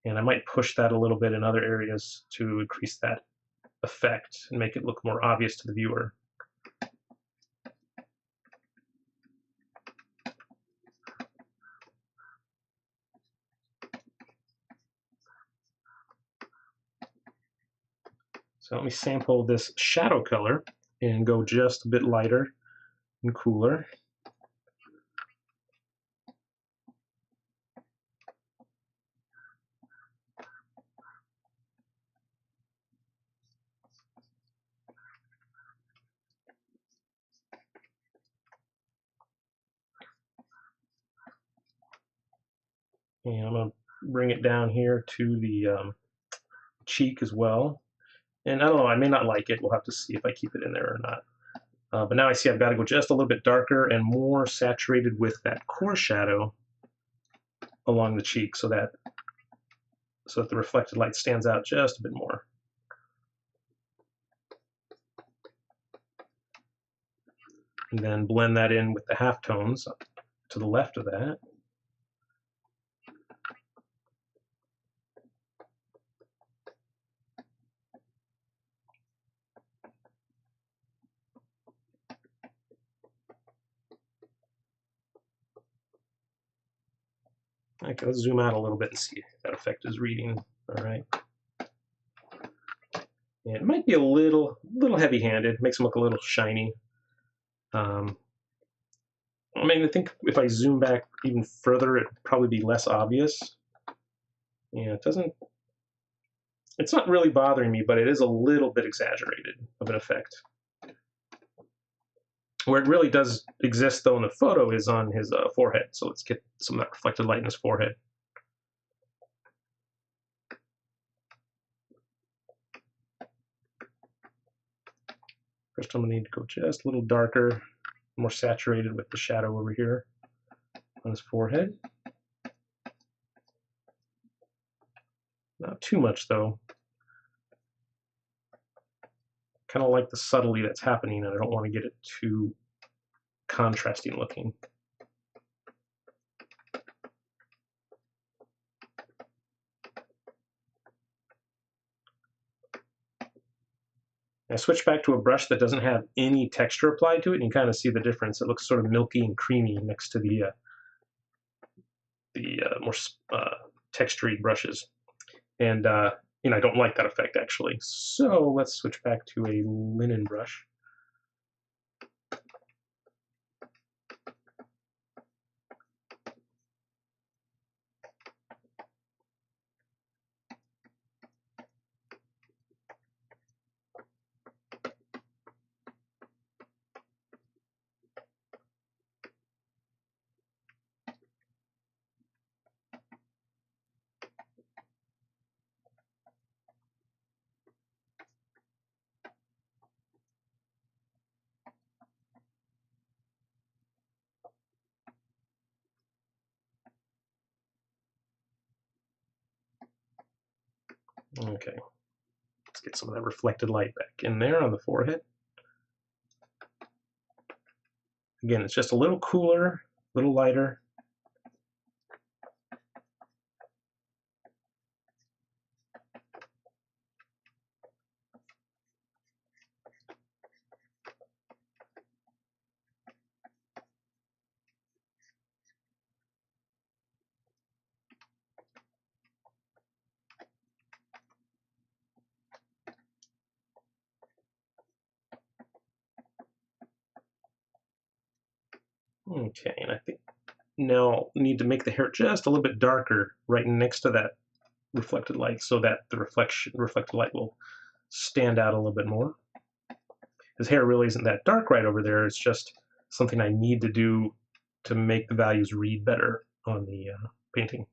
And I might push that a little bit in other areas to increase that effect and make it look more obvious to the viewer. So let me sample this shadow color and go just a bit lighter and cooler. And I'm going to bring it down here to the cheek as well. And I don't know, I may not like it. We'll have to see if I keep it in there or not. But now I see I've got to go just a little bit darker and more saturated with that core shadow along the cheek so that the reflected light stands out just a bit more. And then blend that in with the halftones to the left of that. Okay, let's zoom out a little bit and see if that effect is reading. All right. And it might be a little heavy-handed, makes them look a little shiny. I mean, I think if I zoom back even further, it'd probably be less obvious. Yeah, it's not really bothering me, but it is a little bit exaggerated of an effect. Where it really does exist, though, in the photo is on his forehead. So let's get some of that reflected light in his forehead. First, I'm going to need to go just a little darker, more saturated with the shadow over here on his forehead. Not too much, though. Kind of like the subtlety that's happening, and I don't want to get it too contrasting looking. I switch back to a brush that doesn't have any texture applied to it, and you kind of see the difference. It looks sort of milky and creamy next to the more textured brushes. And I don't like that effect actually. So let's switch back to a linen brush. Okay, let's get some of that reflected light back in there on the forehead. Again, it's just a little cooler, a little lighter. Okay, and I think now I'll need to make the hair just a little bit darker right next to that reflected light so that the reflected light will stand out a little bit more. His hair really isn't that dark right over there. It's just something I need to do to make the values read better on the painting.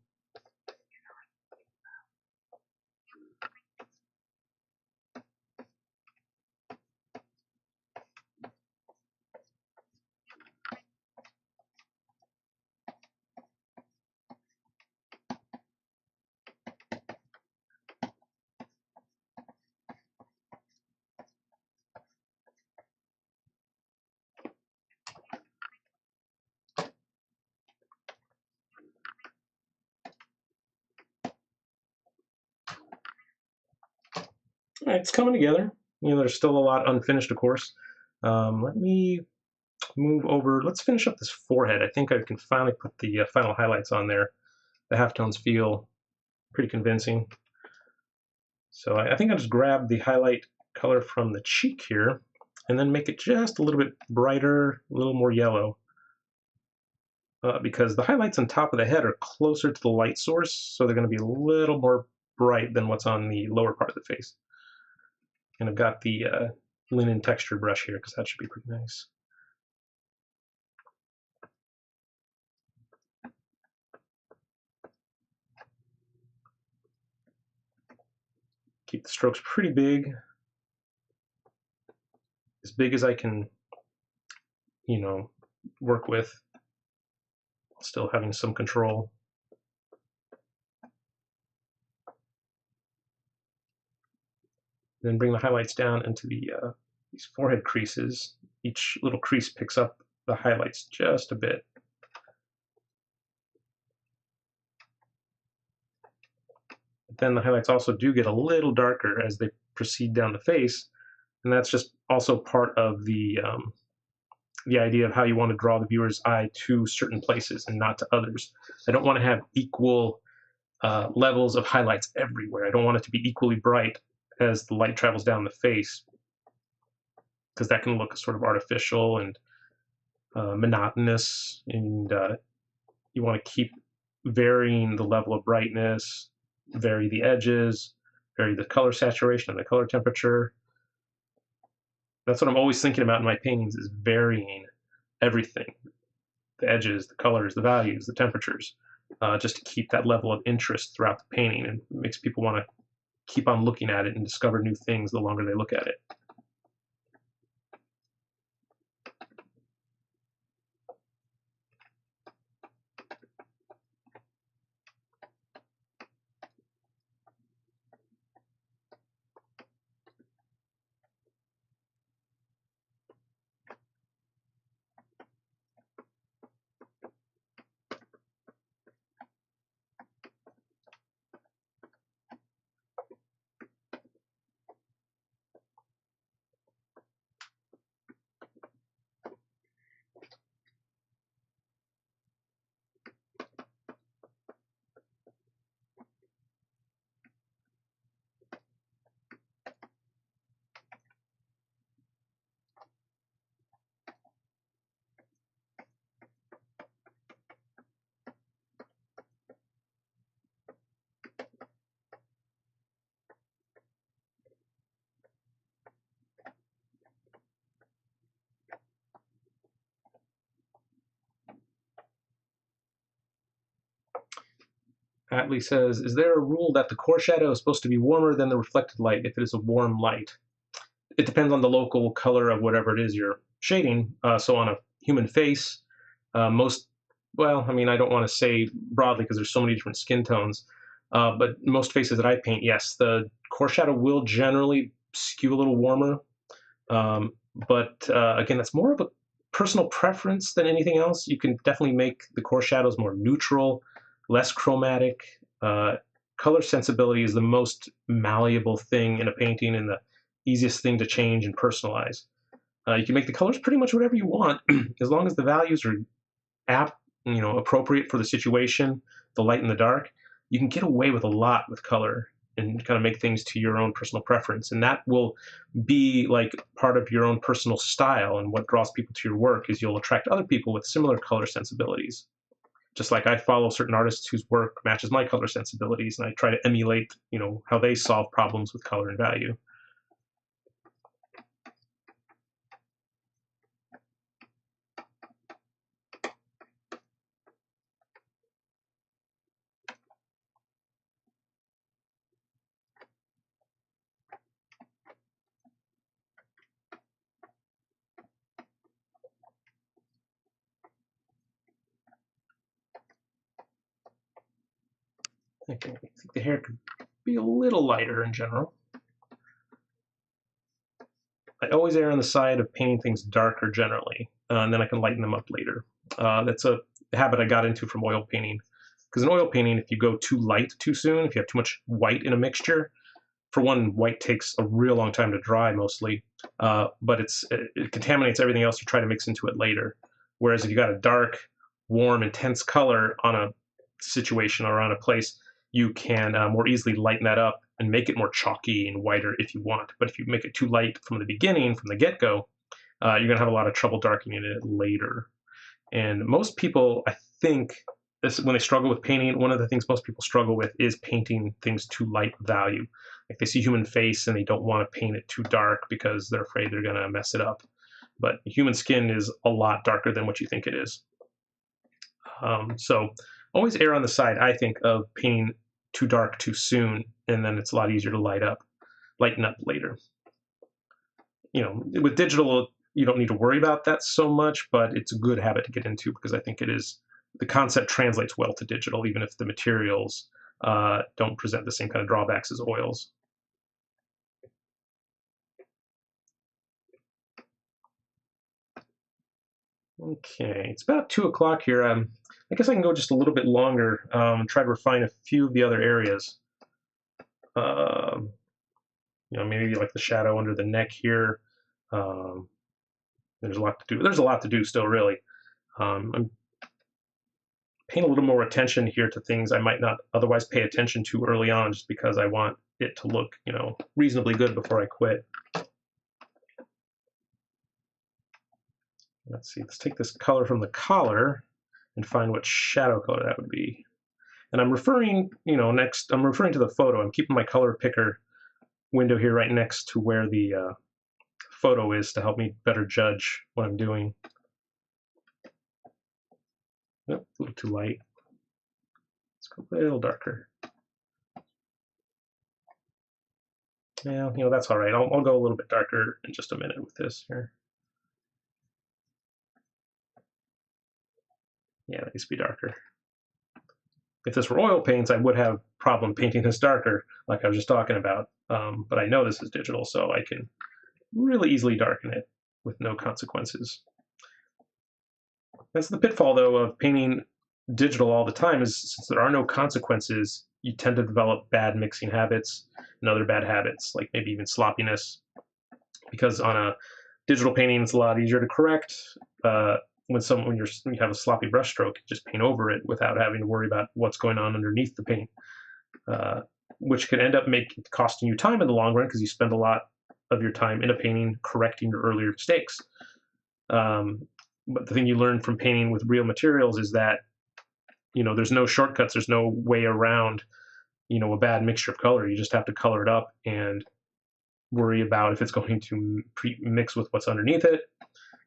All right, it's coming together. There's still a lot unfinished, of course. Let me move over. Let's finish up this forehead. I think I can finally put the final highlights on there. The halftones feel pretty convincing. So I think I'll just grab the highlight color from the cheek here and then make it just a little bit brighter, a little more yellow. Because the highlights on top of the head are closer to the light source, so they're going to be a little more bright than what's on the lower part of the face. And I've got the linen texture brush here because that should be pretty nice. Keep the strokes pretty big as I can, work with, still having some control. Then bring the highlights down into these forehead creases. Each little crease picks up the highlights just a bit. But then the highlights also do get a little darker as they proceed down the face, and that's just also part of the idea of how you want to draw the viewer's eye to certain places and not to others. I don't want to have equal levels of highlights everywhere. I don't want it to be equally bright as the light travels down the face, because that can look sort of artificial and monotonous, and you want to keep varying the level of brightness, vary the edges, vary the color saturation and the color temperature. That's what I'm always thinking about in my paintings, is varying everything: the edges, the colors, the values, the temperatures, just to keep that level of interest throughout the painting, and it makes people want to keep on looking at it and discover new things the longer they look at it. Atlee says, is there a rule that the core shadow is supposed to be warmer than the reflected light if it is a warm light? It depends on the local color of whatever it is you're shading. So on a human face, most, well, I mean, I don't want to say broadly because there's so many different skin tones, but most faces that I paint, yes, the core shadow will generally skew a little warmer. But again, that's more of a personal preference than anything else. You can definitely make the core shadows more neutral, less chromatic. Color sensibility is the most malleable thing in a painting and the easiest thing to change and personalize. You can make the colors pretty much whatever you want, as long as the values are apt, appropriate for the situation, the light and the dark. You can get away with a lot with color and kind of make things to your own personal preference, and that will be like part of your own personal style. And what draws people to your work is you'll attract other people with similar color sensibilities. Just like I follow certain artists whose work matches my color sensibilities, and I try to emulate, how they solve problems with color and value. I think the hair could be a little lighter in general. I always err on the side of painting things darker generally, and then I can lighten them up later. That's a habit I got into from oil painting. Because in oil painting, if you go too light too soon, if you have too much white in a mixture, for one, white takes a real long time to dry mostly, but it contaminates everything else you try to mix into it later. Whereas if you got a dark, warm, intense color on a situation or on a place, you can more easily lighten that up and make it more chalky and whiter if you want. But if you make it too light from the beginning, from the get-go, you're going to have a lot of trouble darkening it later. And most people, I think, when they struggle with painting, one of the things most people struggle with is painting things too light value. Like they see human face and they don't want to paint it too dark because they're afraid they're going to mess it up. But human skin is a lot darker than what you think it is. So always err on the side, I think, of painting too dark too soon, and then it's a lot easier to lighten up later. With digital, you don't need to worry about that so much, but it's a good habit to get into because I think the concept translates well to digital, even if the materials don't present the same kind of drawbacks as oils. Okay, it's about 2 o'clock here. I guess I can go just a little bit longer and try to refine a few of the other areas. Um, maybe like the shadow under the neck here. Um, there's a lot to do. There's a lot to do still, really. I'm paying a little more attention here to things I might not otherwise pay attention to early on, just because I want it to look, reasonably good before I quit. Let's see. Let's take this color from the collar and find what shadow color that would be. And I'm referring, I'm referring to the photo. I'm keeping my color picker window here right next to where the photo is to help me better judge what I'm doing. Oh, a little too light. Let's go a little darker. Yeah, that's all right. I'll go a little bit darker in just a minute with this here. Yeah, that needs to be darker. If this were oil paints, I would have problem painting this darker, like I was just talking about. But I know this is digital, so I can really easily darken it with no consequences. That's the pitfall, though, of painting digital all the time, is since there are no consequences, you tend to develop bad mixing habits and other bad habits, like maybe even sloppiness. Because on a digital painting, it's a lot easier to correct. When you have a sloppy brushstroke, you just paint over it without having to worry about what's going on underneath the paint, which can end up costing you time in the long run because you spend a lot of your time in a painting correcting your earlier mistakes. But the thing you learn from painting with real materials is that there's no shortcuts, there's no way around a bad mixture of color. You just have to color it up and worry about if it's going to mix with what's underneath it,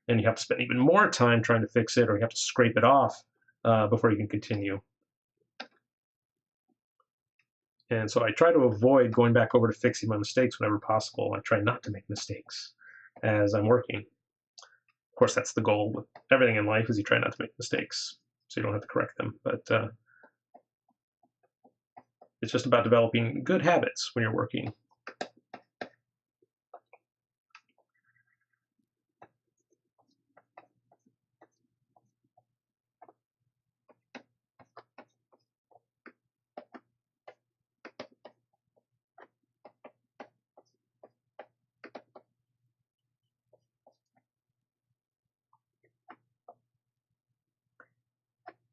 and you have to spend even more time trying to fix it, or you have to scrape it off before you can continue. And so I try to avoid going back over to fixing my mistakes whenever possible. I try not to make mistakes as I'm working. Of course, that's the goal with everything in life, is you try not to make mistakes so you don't have to correct them. But it's just about developing good habits when you're working.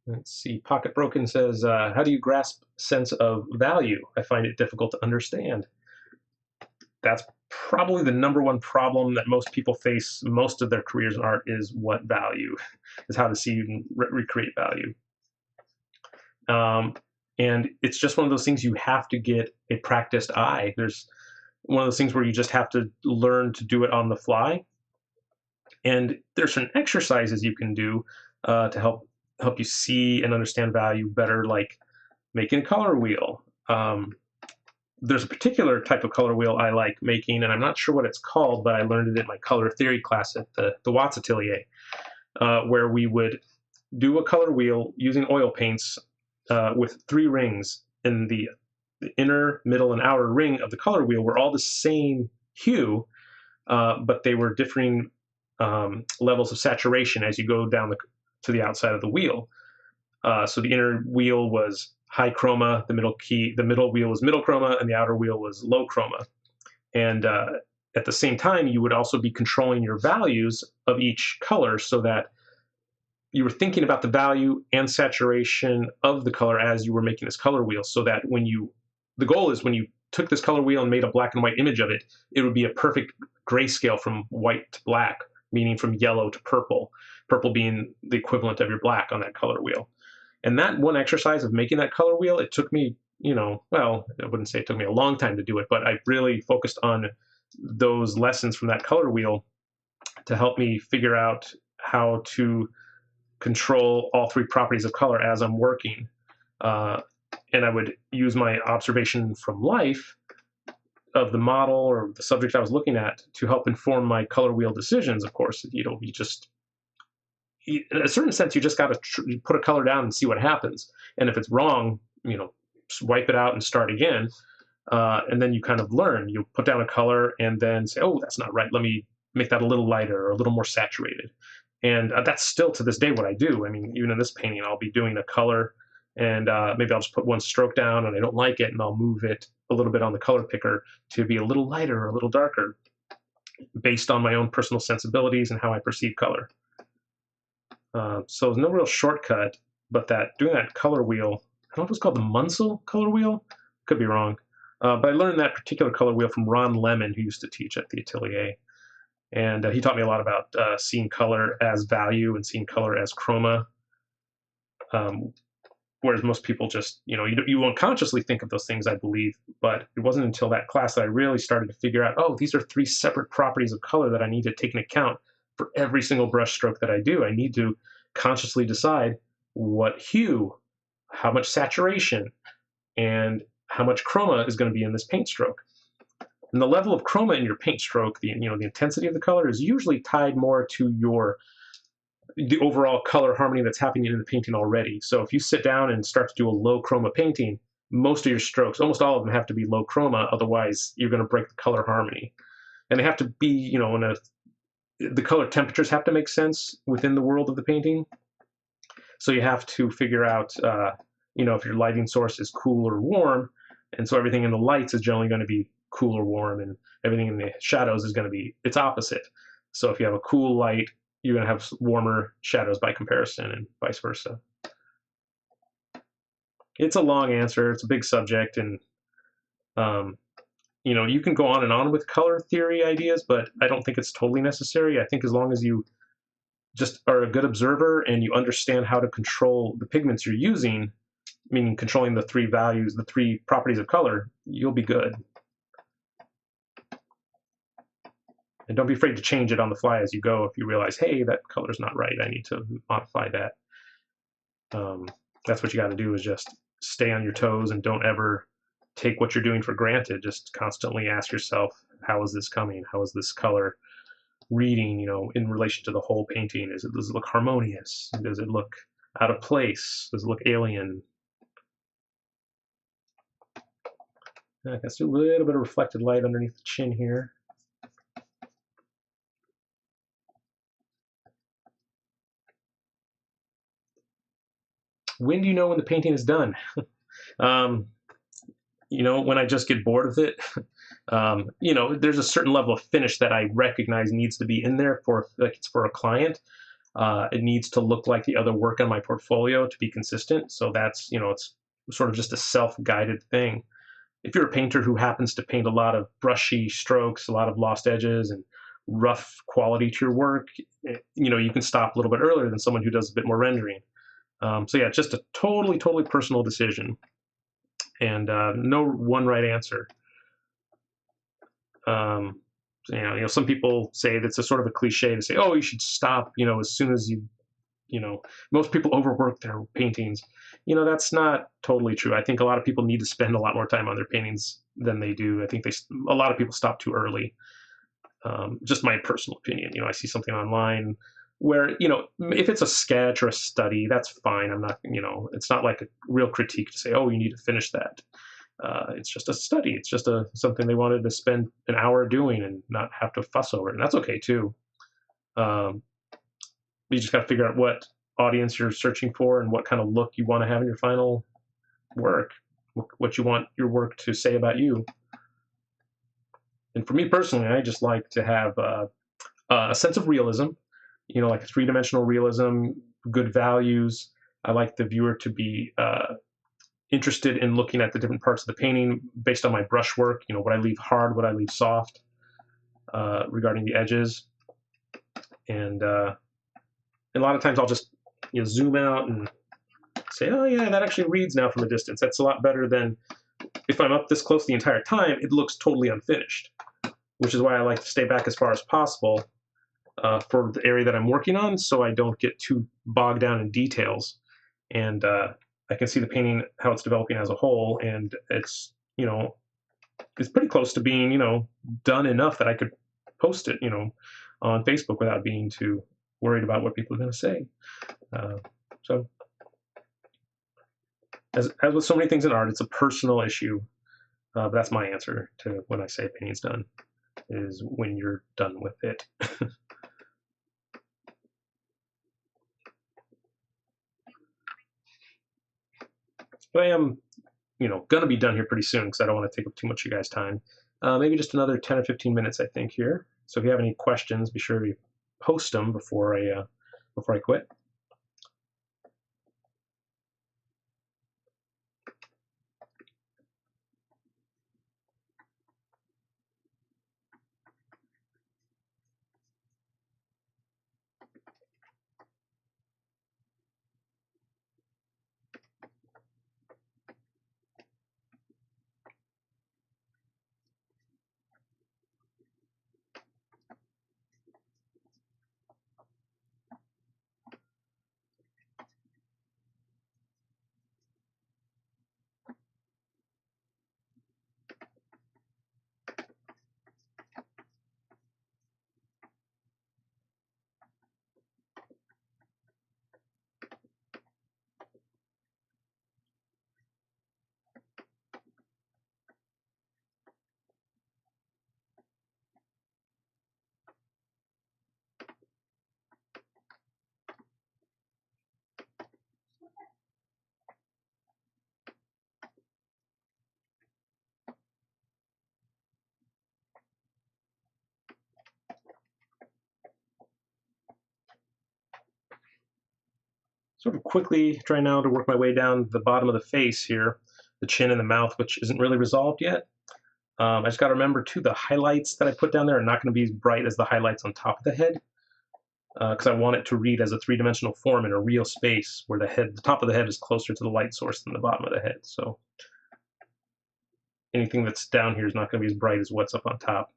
Let's see. Pocket Broken says, how do you grasp sense of value? I find it difficult to understand. That's probably the number one problem that most people face most of their careers in art, is what value, is how to see and recreate value. And it's just one of those things you have to get a practiced eye. There's one of those things where you just have to learn to do it on the fly. And there's some exercises you can do to help you see and understand value better, like making a color wheel. There's a particular type of color wheel I like making, and I'm not sure what it's called, but I learned it in my color theory class at the Watts Atelier, where we would do a color wheel using oil paints with 3 rings, and the inner, middle, and outer ring of the color wheel were all the same hue, but they were differing levels of saturation as you go down to the outside of the wheel. So the inner wheel was high chroma, the middle wheel was middle chroma, and the outer wheel was low chroma. And at the same time, you would also be controlling your values of each color, so that you were thinking about the value and saturation of the color as you were making this color wheel, so that the goal is when you took this color wheel and made a black and white image of it, it would be a perfect grayscale from white to black, meaning from yellow to purple, purple being the equivalent of your black on that color wheel. And that one exercise of making that color wheel, it took me, well, I wouldn't say it took me a long time to do it, but I really focused on those lessons from that color wheel to help me figure out how to control all 3 properties of color as I'm working. And I would use my observation from life of the model or the subject I was looking at to help inform my color wheel decisions. Of course, you just, in a certain sense, you just got to put a color down and see what happens. And if it's wrong, just wipe it out and start again. And then you kind of learn. You put down a color and then say, oh, that's not right. Let me make that a little lighter or a little more saturated. And that's still to this day what I do. I mean, even in this painting, I'll be doing a color, and maybe I'll just put one stroke down and I don't like it, and I'll move it a little bit on the color picker to be a little lighter or a little darker based on my own personal sensibilities and how I perceive color. So there's no real shortcut, but doing that color wheel, I don't know if it's called the Munsell color wheel. Could be wrong. But I learned that particular color wheel from Ron Lemon, who used to teach at the Atelier. And he taught me a lot about seeing color as value and seeing color as chroma. Whereas most people just, you won't consciously think of those things, I believe. But it wasn't until that class that I really started to figure out, oh, these are 3 separate properties of color that I need to take into account for every single brush stroke that I do. I need to consciously decide what hue, how much saturation, and how much chroma is going to be in this paint stroke. And the level of chroma in your paint stroke, the intensity of the color, is usually tied more to the overall color harmony that's happening in the painting already. So if you sit down and start to do a low chroma painting, most of your strokes, almost all of them, have to be low chroma, otherwise you're going to break the color harmony. And they have to be, the color temperatures have to make sense within the world of the painting. So you have to figure out, if your lighting source is cool or warm, and so everything in the lights is generally going to be cool or warm, and everything in the shadows is going to be its opposite. So if you have a cool light, you're going to have warmer shadows by comparison, and vice versa. It's a long answer. It's a big subject, and you can go on and on with color theory ideas, but I don't think it's totally necessary. I think as long as you just are a good observer and you understand how to control the pigments you're using, meaning controlling the 3 values, the 3 properties of color, you'll be good. And don't be afraid to change it on the fly as you go if you realize, hey, that color's not right. I need to modify that. That's what you got to do, is just stay on your toes and don't ever take what you're doing for granted. Just constantly ask yourself, how is this coming? How is this color reading, in relation to the whole painting? Does it look harmonious? Does it look out of place? Does it look alien? I can see a little bit of reflected light underneath the chin here. When do you know when the painting is done? um, when I just get bored of it. There's a certain level of finish that I recognize needs to be in there for, like, it's for a client. It needs to look like the other work on my portfolio to be consistent. So that's, it's sort of just a self-guided thing. If you're a painter who happens to paint a lot of brushy strokes, a lot of lost edges, and rough quality to your work, you can stop a little bit earlier than someone who does a bit more rendering. So yeah, just a totally, totally personal decision, and no one right answer. Um, some people say that's a sort of a cliche to say, oh, you should stop, as soon as most people overwork their paintings. That's not totally true. I think a lot of people need to spend a lot more time on their paintings than they do. I think a lot of people stop too early. Just my personal opinion. I see something online where, if it's a sketch or a study, that's fine. I'm not, it's not like a real critique to say, oh, you need to finish that. It's just a study. It's just something they wanted to spend an hour doing and not have to fuss over it. And that's okay too. Um, you just got to figure out what audience you're searching for and what kind of look you want to have in your final work, what you want your work to say about you. And for me personally, I just like to have a sense of realism, like a three-dimensional realism, good values. I like the viewer to be interested in looking at the different parts of the painting based on my brushwork. What I leave hard, what I leave soft, regarding the edges. And a lot of times I'll just zoom out and say, oh yeah, that actually reads now from a distance. That's a lot better than if I'm up this close the entire time, it looks totally unfinished, which is why I like to stay back as far as possible for the area that I'm working on, so I don't get too bogged down in details. And I can see the painting, how it's developing as a whole, and it's pretty close to being done enough that I could post it on Facebook without being too worried about what people are going to say. So as with so many things in art, it's a personal issue. But that's my answer to when I say painting's done, is when you're done with it. But I am, going to be done here pretty soon because I don't want to take up too much of you guys' time. Maybe just another 10 or 15 minutes, I think, here. So if you have any questions, be sure to post them before I quit. Sort of quickly try now to work my way down the bottom of the face here, the chin and the mouth, which isn't really resolved yet. I just got to remember, too, the highlights that I put down there are not going to be as bright as the highlights on top of the head, because I want it to read as a three-dimensional form in a real space where the top of the head is closer to the light source than the bottom of the head. So anything that's down here is not going to be as bright as what's up on top.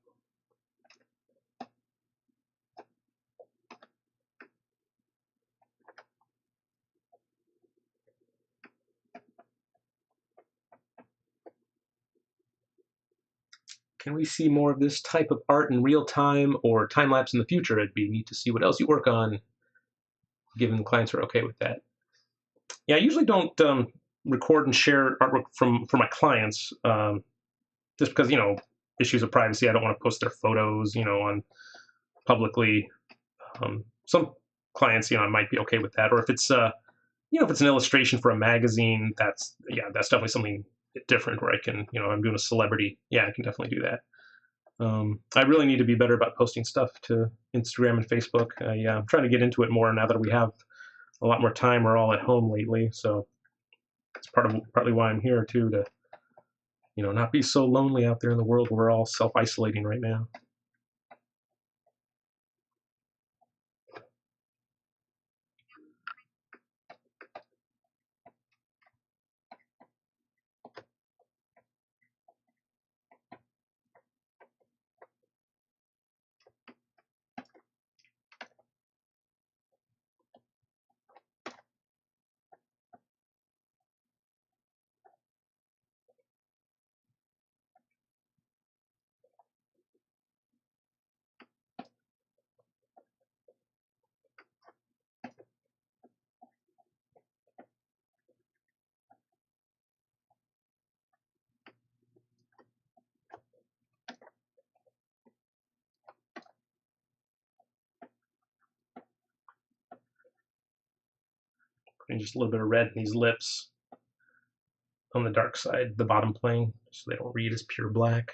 can we see more of this type of art in real time or time lapse in the future? It'd be neat to see what else you work on, given the clients are okay with that. Yeah, I usually don't record and share artwork for my clients, just because issues of privacy. I don't want to post their photos, on publicly. Some clients, I might be okay with that, or if it's if it's an illustration for a magazine, that's definitely something different where I can, I'm doing a celebrity, yeah, I can definitely do that. I really need to be better about posting stuff to Instagram and Facebook. I'm trying to get into it more now that we have a lot more time. We're all at home lately, so it's partly why I'm here too, to not be so lonely out there in the world where we're all self-isolating right now. Putting just a little bit of red in these lips on the dark side, the bottom plane, so they don't read as pure black.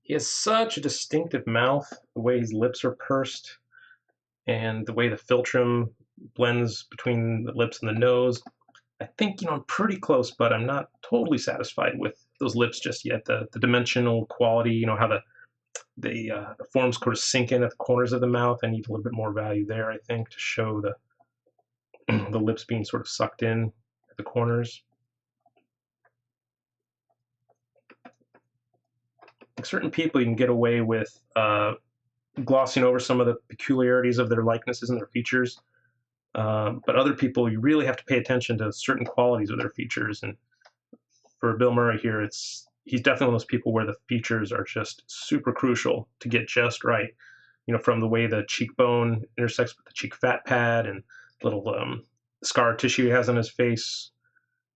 He has such a distinctive mouth, the way his lips are pursed, and the way the philtrum blends between the lips and the nose. I think, I'm pretty close, but I'm not totally satisfied with those lips just yet. The dimensional quality, how the forms sort of sink in at the corners of the mouth. I need a little bit more value there, I think, to show the the lips being sort of sucked in at the corners. Like certain people, you can get away with glossing over some of the peculiarities of their likenesses and their features. But other people, you really have to pay attention to certain qualities of their features. And for Bill Murray here, he's definitely one of those people where the features are just super crucial to get just right. From the way the cheekbone intersects with the cheek fat pad and little scar tissue he has on his face,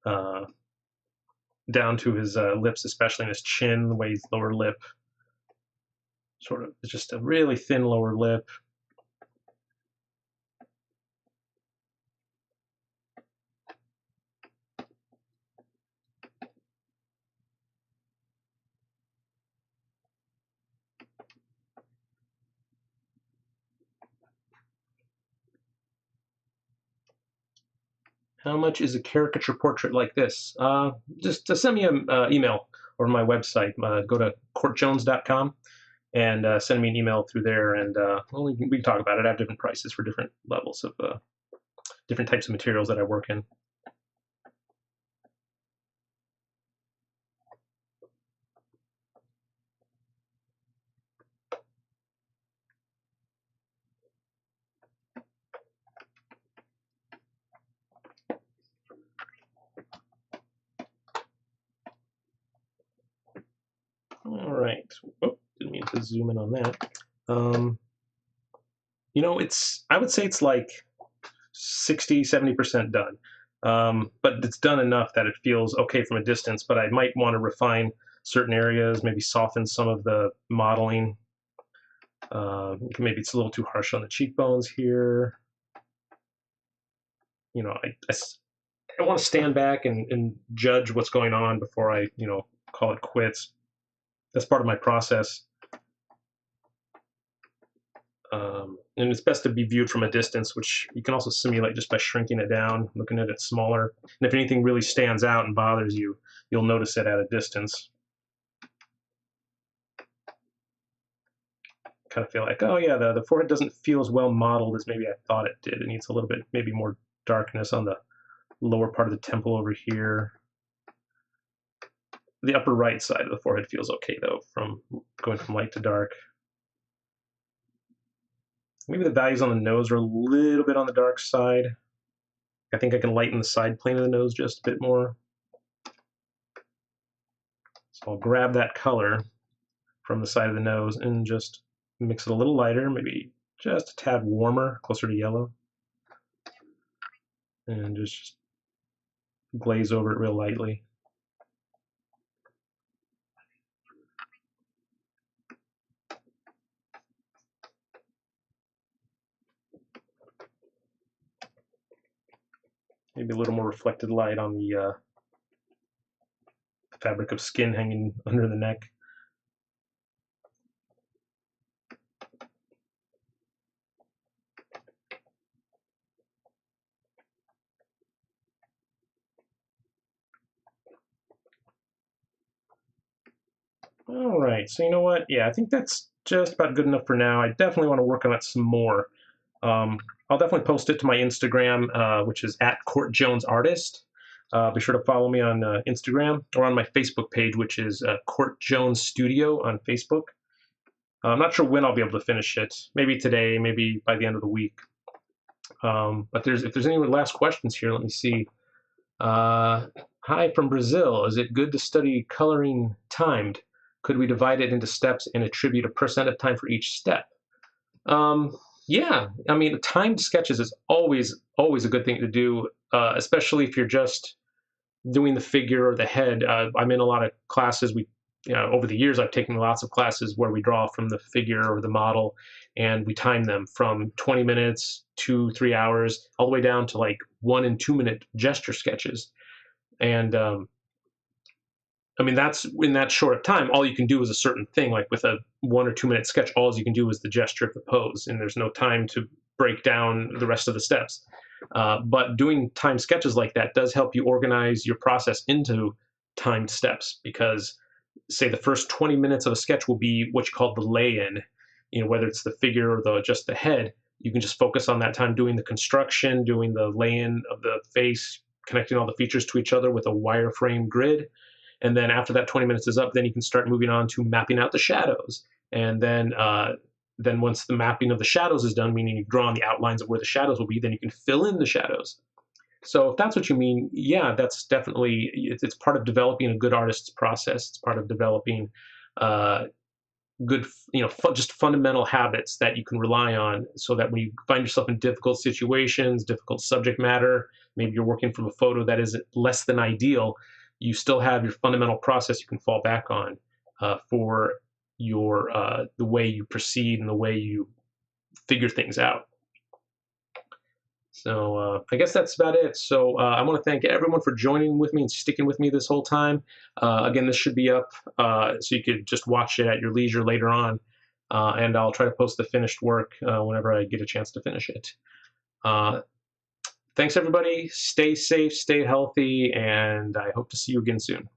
uh, down to his lips, especially in his chin, the way his lower lip sort of just a really thin lower lip. How much is a caricature portrait like this? Just send me an email or my website. Go to courtjones.com and send me an email through there, and well, we can talk about it. I have different prices for different levels of different types of materials that I work in. All right. Oh, didn't mean to zoom in on that. I would say it's like 60, 70% done. But it's done enough that it feels okay from a distance, but I might want to refine certain areas, maybe soften some of the modeling. Maybe it's a little too harsh on the cheekbones here. I want to stand back and judge what's going on before I, call it quits. That's part of my process. And it's best to be viewed from a distance, which you can also simulate just by shrinking it down, looking at it smaller. And if anything really stands out and bothers you, you'll notice it at a distance. Kind of feel like, oh yeah, the forehead doesn't feel as well modeled as maybe I thought it did. It needs a little bit, maybe more darkness on the lower part of the temple over here. The upper right side of the forehead feels okay though, from going from light to dark. Maybe the values on the nose are a little bit on the dark side. I think I can lighten the side plane of the nose just a bit more. So I'll grab that color from the side of the nose and just mix it a little lighter, maybe just a tad warmer, closer to yellow. And just glaze over it real lightly. Maybe a little more reflected light on the fabric of skin hanging under the neck. All right, so you know what? Yeah, I think that's just about good enough for now. I definitely want to work on it some more. Um, I'll definitely post it to my Instagram, which is at Court Jones Artist. Be sure to follow me on Instagram or on my Facebook page, which is Court Jones Studio on Facebook. I'm not sure when I'll be able to finish it. Maybe today, maybe by the end of the week. But if there's any last questions here, let me see. Hi from Brazil. Is it good to study coloring timed? Could we divide it into steps and attribute a percent of time for each step? Yeah, I mean, timed sketches is always a good thing to do, especially if you're just doing the figure or the head. I'm in a lot of classes. Over the years, I've taken lots of classes where we draw from the figure or the model, and we time them from 20 minutes to 3 hours, all the way down to like 1 and 2 minute gesture sketches. And I mean, that's in that short of time, all you can do is a certain thing. Like with a 1 or 2 minute sketch, all you can do is the gesture of the pose, and there's no time to break down the rest of the steps. But doing timed sketches like that does help you organize your process into timed steps, because say the first 20 minutes of a sketch will be what you call the lay-in, whether it's the figure or just the head. You can just focus on that time doing the construction, doing the lay-in of the face, connecting all the features to each other with a wireframe grid. And then after that 20 minutes is up, then you can start moving on to mapping out the shadows. And then once the mapping of the shadows is done, meaning you've drawn the outlines of where the shadows will be, then you can fill in the shadows. So if that's what you mean, yeah, that's definitely, it's part of developing a good artist's process. It's part of developing good, just fundamental habits that you can rely on, so that when you find yourself in difficult situations, difficult subject matter, maybe you're working from a photo that is less than ideal, you still have your fundamental process you can fall back on for your the way you proceed and the way you figure things out. So I guess that's about it. So I want to thank everyone for joining with me and sticking with me this whole time. Again, this should be up so you could just watch it at your leisure later on. And I'll try to post the finished work whenever I get a chance to finish it. Uh, Thanks, everybody. Stay safe, stay healthy, and I hope to see you again soon.